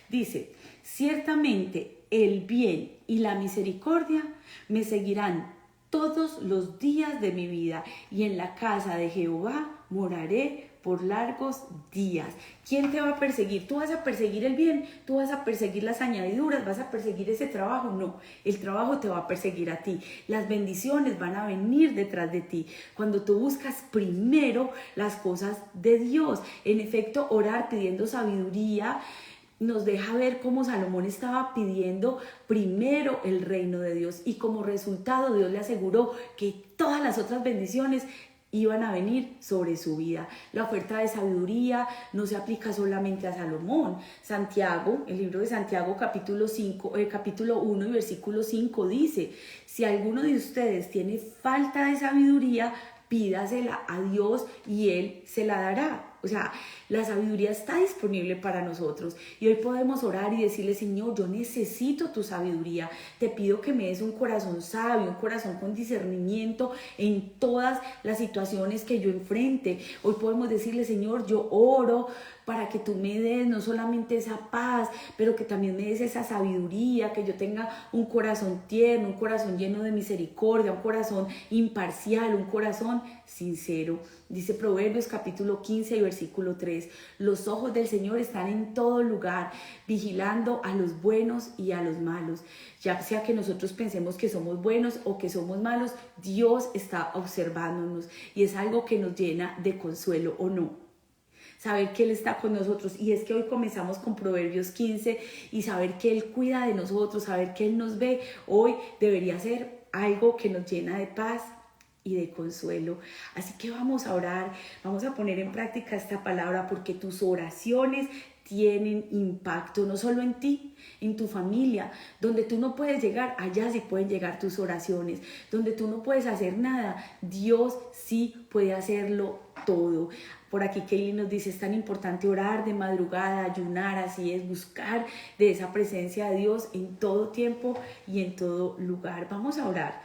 dice, ciertamente el bien y la misericordia me seguirán todos los días de mi vida y en la casa de Jehová moraré por largos días. ¿Quién te va a perseguir? ¿Tú vas a perseguir el bien? ¿Tú vas a perseguir las añadiduras? ¿Vas a perseguir ese trabajo? No, el trabajo te va a perseguir a ti. Las bendiciones van a venir detrás de ti. Cuando tú buscas primero las cosas de Dios. En efecto, orar pidiendo sabiduría nos deja ver cómo Salomón estaba pidiendo primero el reino de Dios y como resultado Dios le aseguró que todas las otras bendiciones iban a venir sobre su vida. La oferta de sabiduría no se aplica solamente a Salomón. Santiago, el libro de Santiago capítulo 1 y versículo 5 dice, si alguno de ustedes tiene falta de sabiduría, pídasela a Dios y Él se la dará. O sea, La sabiduría está disponible para nosotros y hoy podemos orar y decirle: Señor, yo necesito tu sabiduría. Te pido que me des un corazón sabio, un corazón con discernimiento en todas las situaciones que yo enfrente. Hoy podemos decirle: Señor, yo oro para que tú me des no solamente esa paz, pero que también me des esa sabiduría, que yo tenga un corazón tierno, un corazón lleno de misericordia, un corazón imparcial, un corazón sincero. Dice Proverbios capítulo 15 y versículo 3: los ojos del Señor están en todo lugar, vigilando a los buenos y a los malos. Ya sea que nosotros pensemos que somos buenos o que somos malos, Dios está observándonos y es algo que nos llena de consuelo, ¿o no? Saber que Él está con nosotros. Y es que hoy comenzamos con Proverbios 15 y saber que Él cuida de nosotros, saber que Él nos ve, hoy debería ser algo que nos llena de paz y de consuelo. Así que vamos a orar, vamos a poner en práctica esta palabra, porque tus oraciones tienen impacto no solo en ti, en tu familia. Donde tú no puedes llegar, allá sí pueden llegar tus oraciones. Donde tú no puedes hacer nada, Dios sí puede hacerlo todo. Por aquí Kaylee nos dice: es tan importante orar de madrugada, ayunar, así es, buscar de esa presencia de Dios en todo tiempo y en todo lugar. Vamos a orar.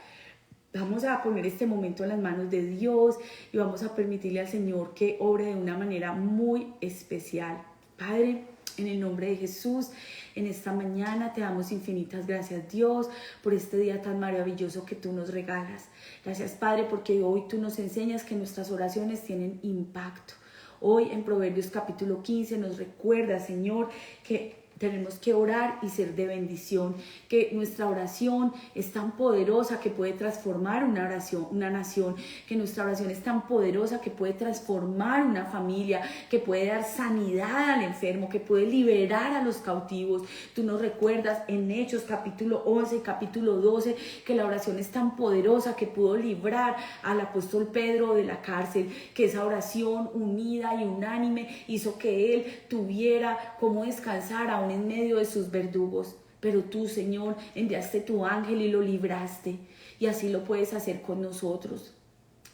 Vamos a poner este momento en las manos de Dios y vamos a permitirle al Señor que obre de una manera muy especial. Padre, en el nombre de Jesús, en esta mañana te damos infinitas gracias, Dios, por este día tan maravilloso que tú nos regalas. Gracias, Padre, porque hoy tú nos enseñas que nuestras oraciones tienen impacto. Hoy en Proverbios capítulo 15 nos recuerda, Señor, que tenemos que orar y ser de bendición, que nuestra oración es tan poderosa que puede transformar una nación, que nuestra oración es tan poderosa que puede transformar una familia, que puede dar sanidad al enfermo, que puede liberar a los cautivos. Tú nos recuerdas en Hechos capítulo 11 y capítulo 12 que la oración es tan poderosa que pudo librar al apóstol Pedro de la cárcel, que esa oración unida y unánime hizo que él tuviera cómo descansar aún en medio de sus verdugos. Pero tú, Señor, enviaste tu ángel y lo libraste, y así lo puedes hacer con nosotros.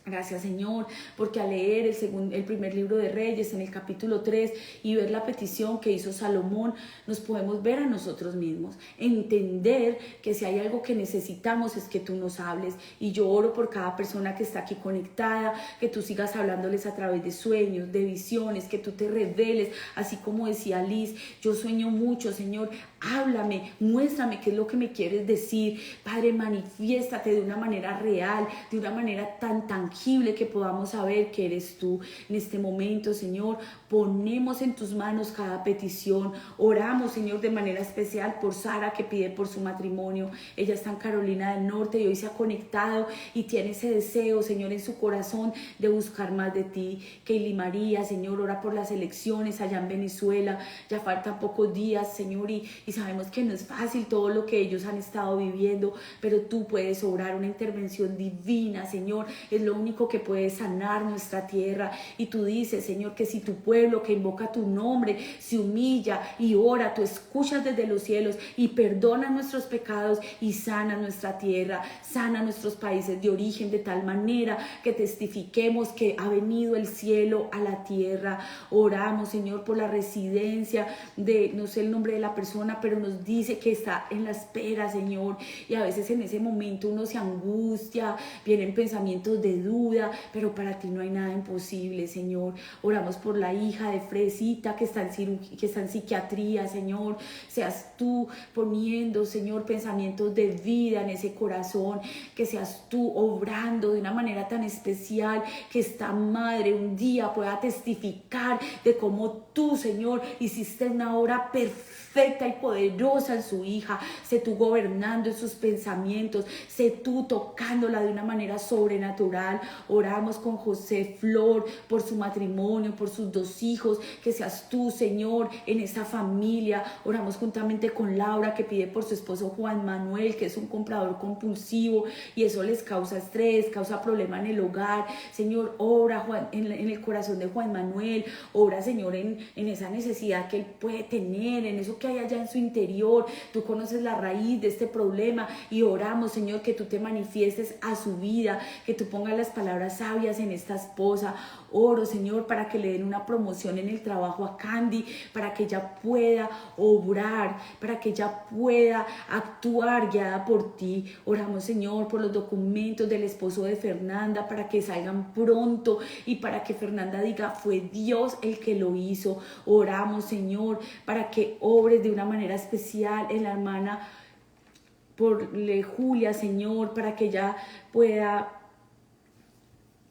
Gracias, Señor, porque al leer el primer libro de Reyes en el capítulo 3 y ver la petición que hizo Salomón, nos podemos ver a nosotros mismos, entender que si hay algo que necesitamos es que tú nos hables. Y yo oro por cada persona que está aquí conectada, que tú sigas hablándoles a través de sueños, de visiones, que tú te reveles, así como decía Liz: yo sueño mucho, Señor, háblame, muéstrame qué es lo que me quieres decir. Padre, manifiéstate de una manera real, de una manera tan tangible que podamos saber que eres tú. En este momento, Señor, ponemos en tus manos cada petición. Oramos, Señor, de manera especial por Sara, que pide por su matrimonio. Ella está en Carolina del Norte y hoy se ha conectado y tiene ese deseo, Señor, en su corazón de buscar más de ti. Kaylee María, Señor, ora por las elecciones allá en Venezuela. Ya faltan pocos días, Señor, y sabemos que no es fácil todo lo que ellos han estado viviendo, pero tú puedes obrar una intervención divina, Señor. Es lo único que puede sanar nuestra tierra. Y tú dices, Señor, que si tu pueblo que invoca tu nombre se humilla y ora, tú escuchas desde los cielos y perdona nuestros pecados y sana nuestra tierra, sana nuestros países de origen, de tal manera que testifiquemos que ha venido el cielo a la tierra. Oramos, Señor, por la residencia de, no sé el nombre de la persona, pero nos dice que está en la espera, Señor, y a veces en ese momento uno se angustia, vienen pensamientos de duda, pero para ti no hay nada imposible, Señor. Oramos por la hija de Fresita que está en psiquiatría, Señor. Seas tú poniendo, Señor, pensamientos de vida en ese corazón, que seas tú obrando de una manera tan especial, que esta madre un día pueda testificar de cómo tú, Señor, hiciste una obra perfecta y poderosa en su hija. Sé tú gobernando en sus pensamientos, sé tú tocándola de una manera sobrenatural. Oramos con José Flor por su matrimonio, por sus 2 hijos, que seas tú, Señor, en esta familia. Oramos juntamente con Laura, que pide por su esposo Juan Manuel, que es un comprador compulsivo y eso les causa estrés, causa problema en el hogar. Señor, obra en el corazón de Juan Manuel, obra, Señor, en esa necesidad que él puede tener, en eso que hay allá en su interior. Tú conoces la raíz de este problema y oramos, Señor, que tú te manifiestes a su vida, que tú pongas las palabras sabias en esta esposa. Oro, Señor, para que le den una promoción en el trabajo a Candy, para que ella pueda obrar, para que ella pueda actuar guiada por ti. Oramos, Señor, por los documentos del esposo de Fernanda, para que salgan pronto y para que Fernanda diga, fue Dios el que lo hizo. Oramos, Señor, para que obres de una manera especial en la hermana por Julia, Señor, para que ella pueda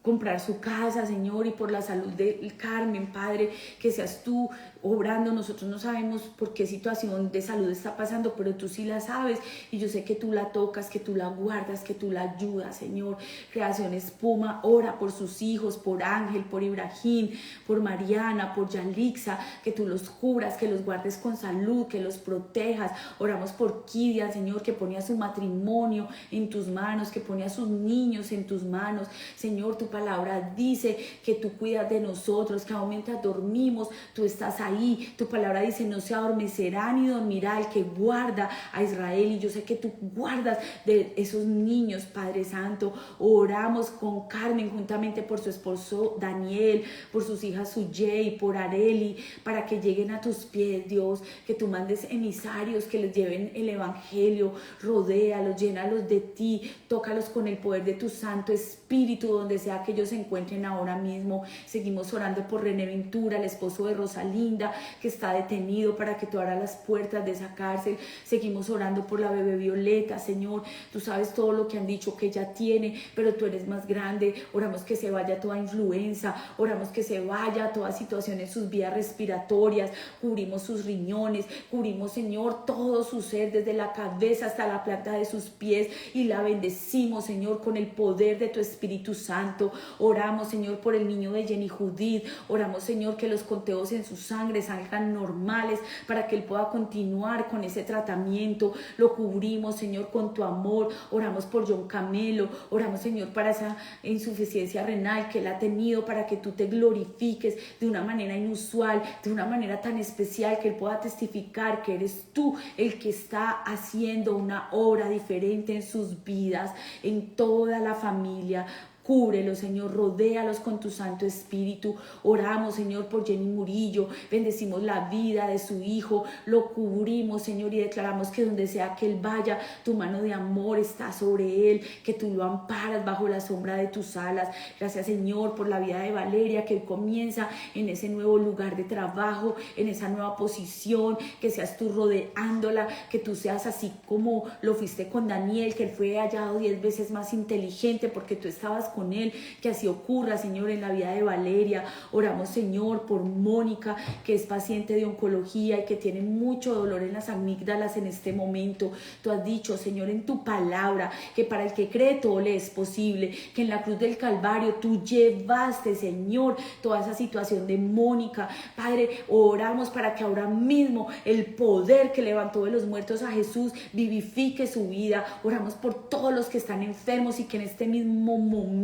comprar su casa, Señor, y por la salud de Carmen, Padre, que seas tú obrando. Nosotros no sabemos por qué situación de salud está pasando, pero tú sí la sabes, y yo sé que tú la tocas, que tú la guardas, que tú la ayudas, Señor. Creación Espuma ora por sus hijos, por Ángel, por Ibrahim, por Mariana, por Yalixa, que tú los cubras, que los guardes con salud, que los protejas. Oramos por Kidia, Señor, que pone a su matrimonio en tus manos, que pone a sus niños en tus manos. Señor, tu palabra dice que tú cuidas de nosotros, que aún mientras dormimos, tú estás ahí. Tu palabra dice, no se adormecerá ni dormirá el que guarda a Israel. Y yo sé que tú guardas de esos niños, Padre Santo. Oramos con Carmen juntamente por su esposo Daniel, por sus hijas Sujei, por Areli, para que lleguen a tus pies, Dios, que tú mandes emisarios que les lleven el evangelio. Rodéalos, llénalos de ti, tócalos con el poder de tu Santo Espíritu, donde sea que ellos se encuentren ahora mismo. Seguimos orando por René Ventura, el esposo de Rosalinda, que está detenido, para que tú abras las puertas de esa cárcel. Seguimos orando por la bebé Violeta, Señor. Tú sabes todo lo que han dicho que ella tiene, pero tú eres más grande. Oramos que se vaya toda influenza, oramos que se vaya toda situación en sus vías respiratorias. Cubrimos sus riñones, cubrimos, Señor, todo su ser, desde la cabeza hasta la planta de sus pies, y la bendecimos, Señor, con el poder de tu Espíritu Santo. Oramos, Señor, por el niño de Jenny Judith. Oramos, Señor, que los conteos en su sangre salgan normales para que él pueda continuar con ese tratamiento. Lo cubrimos, Señor, con tu amor. Oramos por John Camelo. Oramos, Señor, para esa insuficiencia renal que él ha tenido, para que tú te glorifiques de una manera inusual, de una manera tan especial, que él pueda testificar que eres tú el que está haciendo una obra diferente en sus vidas, en toda la familia. Cúbrelos, Señor, rodéalos con tu Santo Espíritu. Oramos, Señor, por Jenny Murillo. Bendecimos la vida de su hijo. Lo cubrimos, Señor, y declaramos que donde sea que él vaya, tu mano de amor está sobre él, que tú lo amparas bajo la sombra de tus alas. Gracias, Señor, por la vida de Valeria, que él comienza en ese nuevo lugar de trabajo, en esa nueva posición, que seas tú rodeándola, que tú seas así como lo fuiste con Daniel, que él fue hallado 10 veces más inteligente porque tú estabas con él. Que así ocurra, Señor, en la vida de Valeria. Oramos, Señor, por Mónica, que es paciente de oncología y que tiene mucho dolor en las amígdalas en este momento. Tú has dicho, Señor, en tu palabra, que para el que cree todo le es posible, que en la cruz del Calvario tú llevaste, Señor, toda esa situación de Mónica. Padre, oramos para que ahora mismo el poder que levantó de los muertos a Jesús vivifique su vida. Oramos por todos los que están enfermos y que en este mismo momento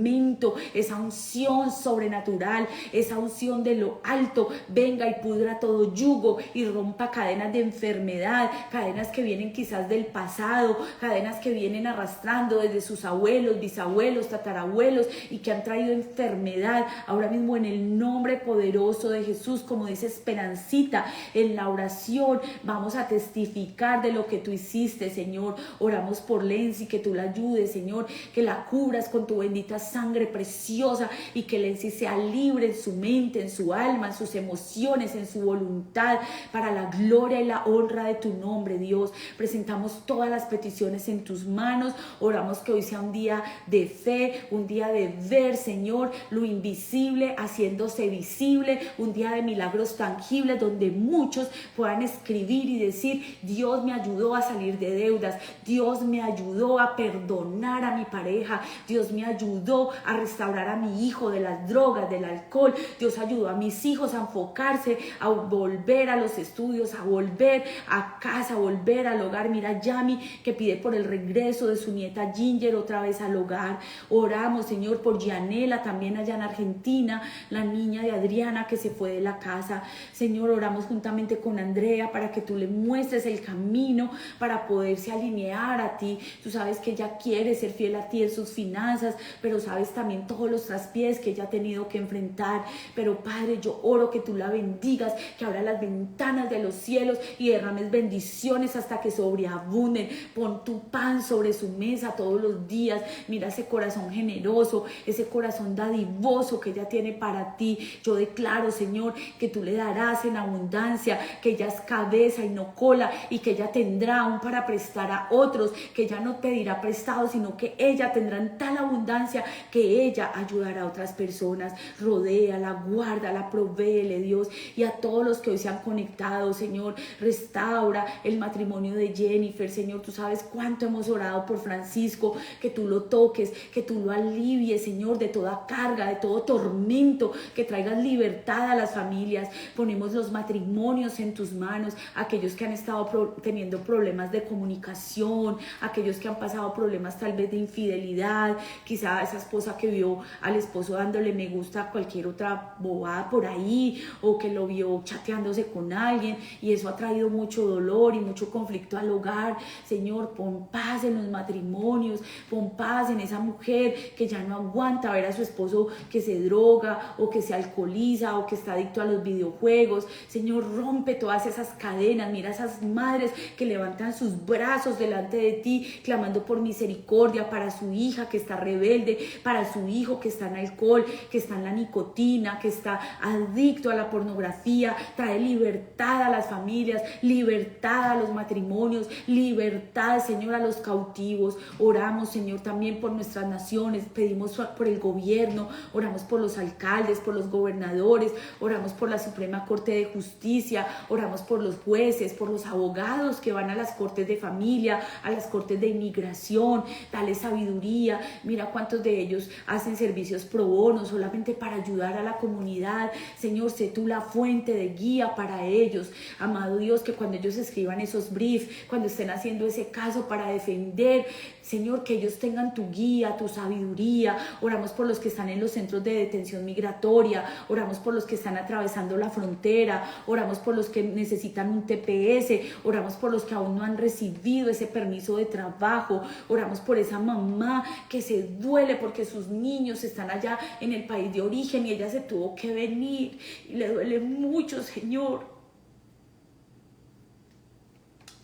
esa unción sobrenatural, esa unción de lo alto venga y pudra todo yugo y rompa cadenas de enfermedad, cadenas que vienen quizás del pasado, cadenas que vienen arrastrando desde sus abuelos, bisabuelos, tatarabuelos, y que han traído enfermedad. Ahora mismo, en el nombre poderoso de Jesús, como dice Esperancita en la oración, vamos a testificar de lo que tú hiciste, Señor. Oramos por Lenzi, que tú la ayudes, Señor, que la cubras con tu bendita sangre preciosa, y que Lenzi sea libre en su mente, en su alma, en sus emociones, en su voluntad, para la gloria y la honra de tu nombre, Dios. Presentamos todas las peticiones en tus manos. Oramos que hoy sea un día de fe, un día de ver, Señor, lo invisible haciéndose visible, un día de milagros tangibles, donde muchos puedan escribir y decir: Dios me ayudó a salir de deudas, Dios me ayudó a perdonar a mi pareja, Dios me ayudó a restaurar a mi hijo de las drogas, del alcohol, Dios ayudó a mis hijos a enfocarse, a volver a los estudios, a volver a casa, a volver al hogar. Mira Yami, que pide por el regreso de su nieta Ginger otra vez al hogar. Oramos, Señor, por Gianela, también allá en Argentina, la niña de Adriana que se fue de la casa. Señor, oramos juntamente con Andrea para que tú le muestres el camino para poderse alinear a ti. Tú sabes que ella quiere ser fiel a ti en sus finanzas, pero sabes también todos los traspiés que ella ha tenido que enfrentar, pero Padre, yo oro que tú la bendigas, que abra las ventanas de los cielos y derrames bendiciones hasta que sobreabunden. Pon tu pan sobre su mesa todos los días. Mira ese corazón generoso, ese corazón dadivoso que ella tiene para ti. Yo declaro, Señor, que tú le darás en abundancia, que ella es cabeza y no cola, y que ella tendrá aún para prestar a otros, que ella no pedirá prestado, sino que ella tendrá en tal abundancia que ella ayudará a otras personas. Rodéala, guárdala, provéele, Dios, y a todos los que hoy se han conectado, Señor, restaura el matrimonio de Jennifer, Señor. Tú sabes cuánto hemos orado por Francisco, que tú lo toques, que tú lo alivies, Señor, de toda carga, de todo tormento, que traigas libertad a las familias. Ponemos los matrimonios en tus manos, aquellos que han estado teniendo problemas de comunicación, aquellos que han pasado problemas tal vez de infidelidad, quizá esa esposa que vio al esposo dándole me gusta a cualquier otra bobada por ahí, o que lo vio chateándose con alguien y eso ha traído mucho dolor y mucho conflicto al hogar. Señor, pon paz en los matrimonios, pon paz en esa mujer que ya no aguanta ver a su esposo que se droga o que se alcoholiza o que está adicto a los videojuegos. Señor, rompe todas esas cadenas. Mira esas madres que levantan sus brazos delante de ti clamando por misericordia para su hija que está rebelde, para su hijo que está en alcohol, que está en la nicotina, que está adicto a la pornografía. Trae libertad a las familias, libertad a los matrimonios, libertad, Señor, a los cautivos. Oramos, Señor, también por nuestras naciones, pedimos por el gobierno, oramos por los alcaldes, por los gobernadores, oramos por la Suprema Corte de Justicia, oramos por los jueces, por los abogados que van a las cortes de familia, a las cortes de inmigración. Dale sabiduría. Mira cuántos de ellos hacen servicios pro bono solamente para ayudar a la comunidad. Señor, sé tú la fuente de guía para ellos. Amado Dios, que cuando ellos escriban esos briefs, cuando estén haciendo ese caso para defender, Señor, que ellos tengan tu guía, tu sabiduría. Oramos por los que están en los centros de detención migratoria, oramos por los que están atravesando la frontera, oramos por los que necesitan un TPS, oramos por los que aún no han recibido ese permiso de trabajo, oramos por esa mamá que se duele porque sus niños están allá en el país de origen y ella se tuvo que venir y le duele mucho, Señor.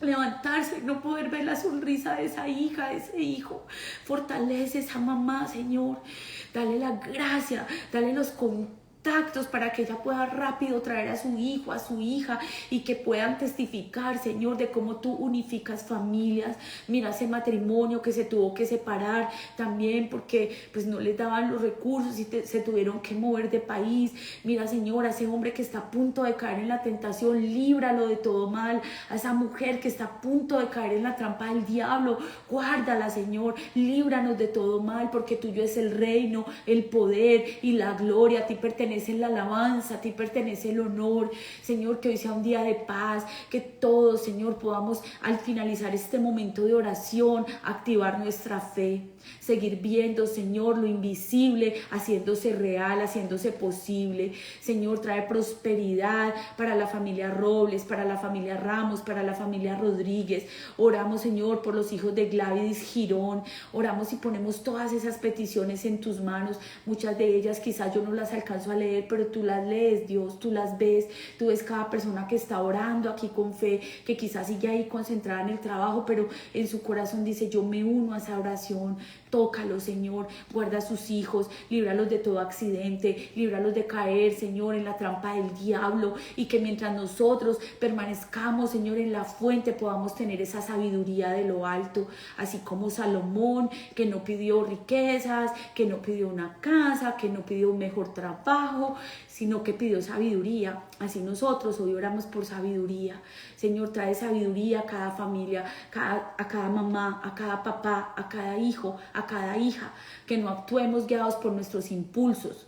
Levantarse y no poder ver la sonrisa de esa hija, de ese hijo. Fortalece a esa mamá, Señor. Dale la gracia, dale los contactos para que ella pueda rápido traer a su hijo, a su hija, y que puedan testificar, Señor, de cómo tú unificas familias. Mira ese matrimonio que se tuvo que separar también porque pues no les daban los recursos y se tuvieron que mover de país. Mira, Señor, a ese hombre que está a punto de caer en la tentación, líbralo de todo mal. A esa mujer que está a punto de caer en la trampa del diablo, guárdala, Señor, líbranos de todo mal, porque tuyo es el reino, el poder y la gloria. A ti pertenece la alabanza, a ti pertenece el honor. Señor, que hoy sea un día de paz, que todos, Señor, podamos al finalizar este momento de oración activar nuestra fe, seguir viendo, Señor, lo invisible haciéndose real, haciéndose posible. Señor, trae prosperidad para la familia Robles, para la familia Ramos, para la familia Rodríguez. Oramos, Señor, por los hijos de Glavidis Girón. Oramos y ponemos todas esas peticiones en tus manos. Muchas de ellas quizás yo no las alcanzo a leer, pero tú las lees, Dios, tú las ves. Tú ves cada persona que está orando aquí con fe, que quizás sigue ahí concentrada en el trabajo, pero en su corazón dice: yo me uno a esa oración. Tócalo, Señor, guarda a sus hijos, líbralos de todo accidente, líbralos de caer, Señor, en la trampa del diablo, y que mientras nosotros permanezcamos, Señor, en la fuente, podamos tener esa sabiduría de lo alto, así como Salomón, que no pidió riquezas, que no pidió una casa, que no pidió un mejor trabajo, sino que pidió sabiduría. Así nosotros hoy oramos por sabiduría. Señor, trae sabiduría a cada familia, a cada mamá, a cada papá, a cada hijo, a cada hija, que no actuemos guiados por nuestros impulsos,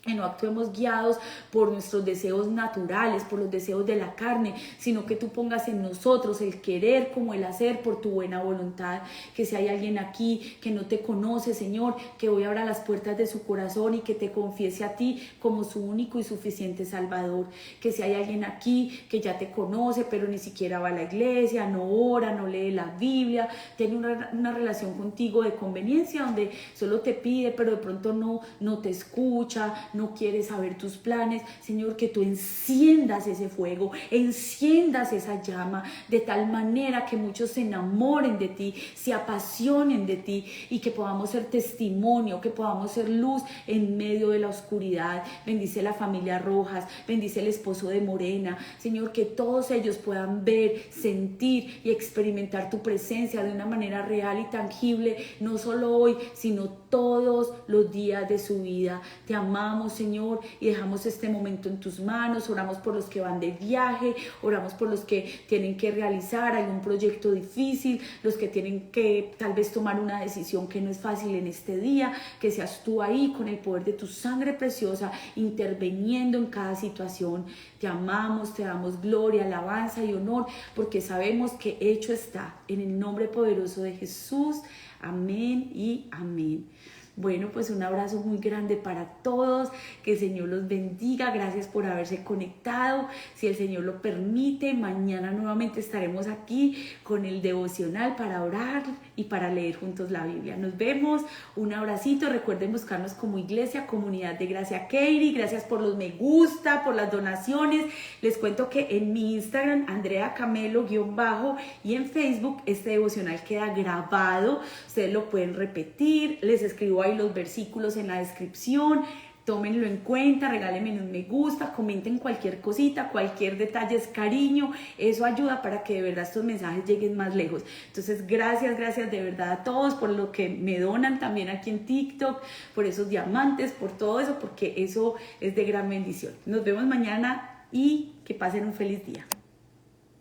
que no actuemos guiados por nuestros deseos naturales, por los deseos de la carne, sino que tú pongas en nosotros el querer como el hacer por tu buena voluntad. Que si hay alguien aquí que no te conoce, Señor, que hoy abra las puertas de su corazón y que te confiese a ti como su único y suficiente Salvador. Que si hay alguien aquí que ya te conoce, pero ni siquiera va a la iglesia, no ora, no lee la Biblia, tiene una relación contigo de conveniencia donde solo te pide, pero de pronto no te escucha, no quieres saber tus planes, Señor, que tú enciendas ese fuego, enciendas esa llama, de tal manera que muchos se enamoren de ti, se apasionen de ti y que podamos ser testimonio, que podamos ser luz en medio de la oscuridad. Bendice la familia Rojas, bendice el esposo de Morena, Señor, que todos ellos puedan ver, sentir y experimentar tu presencia de una manera real y tangible, no solo hoy, sino todos los días de su vida. Te amamos, Señor, y dejamos este momento en tus manos. Oramos por los que van de viaje, oramos por los que tienen que realizar algún proyecto difícil, los que tienen que tal vez tomar una decisión que no es fácil en este día, que seas tú ahí con el poder de tu sangre preciosa interviniendo en cada situación. Te amamos, te damos gloria, alabanza y honor, porque sabemos que hecho está, en el nombre poderoso de Jesús. Amén y amén. Bueno, pues un abrazo muy grande para todos, que el Señor los bendiga, gracias por haberse conectado. Si el Señor lo permite, mañana nuevamente estaremos aquí con el devocional para orar y para leer juntos la Biblia. Nos vemos, un abracito, recuerden buscarnos como Iglesia Comunidad de Gracia Keiri. Gracias por los me gusta, por las donaciones. Les cuento que en mi Instagram, Andrea Camelo _ y en Facebook este devocional queda grabado, ustedes lo pueden repetir, les escribo ahí los versículos en la descripción. Tómenlo en cuenta, regálenme un me gusta, comenten cualquier cosita, cualquier detalle es cariño, eso ayuda para que de verdad estos mensajes lleguen más lejos. Entonces gracias de verdad a todos por lo que me donan también aquí en TikTok, por esos diamantes, por todo eso, porque eso es de gran bendición. Nos vemos mañana y que pasen un feliz día.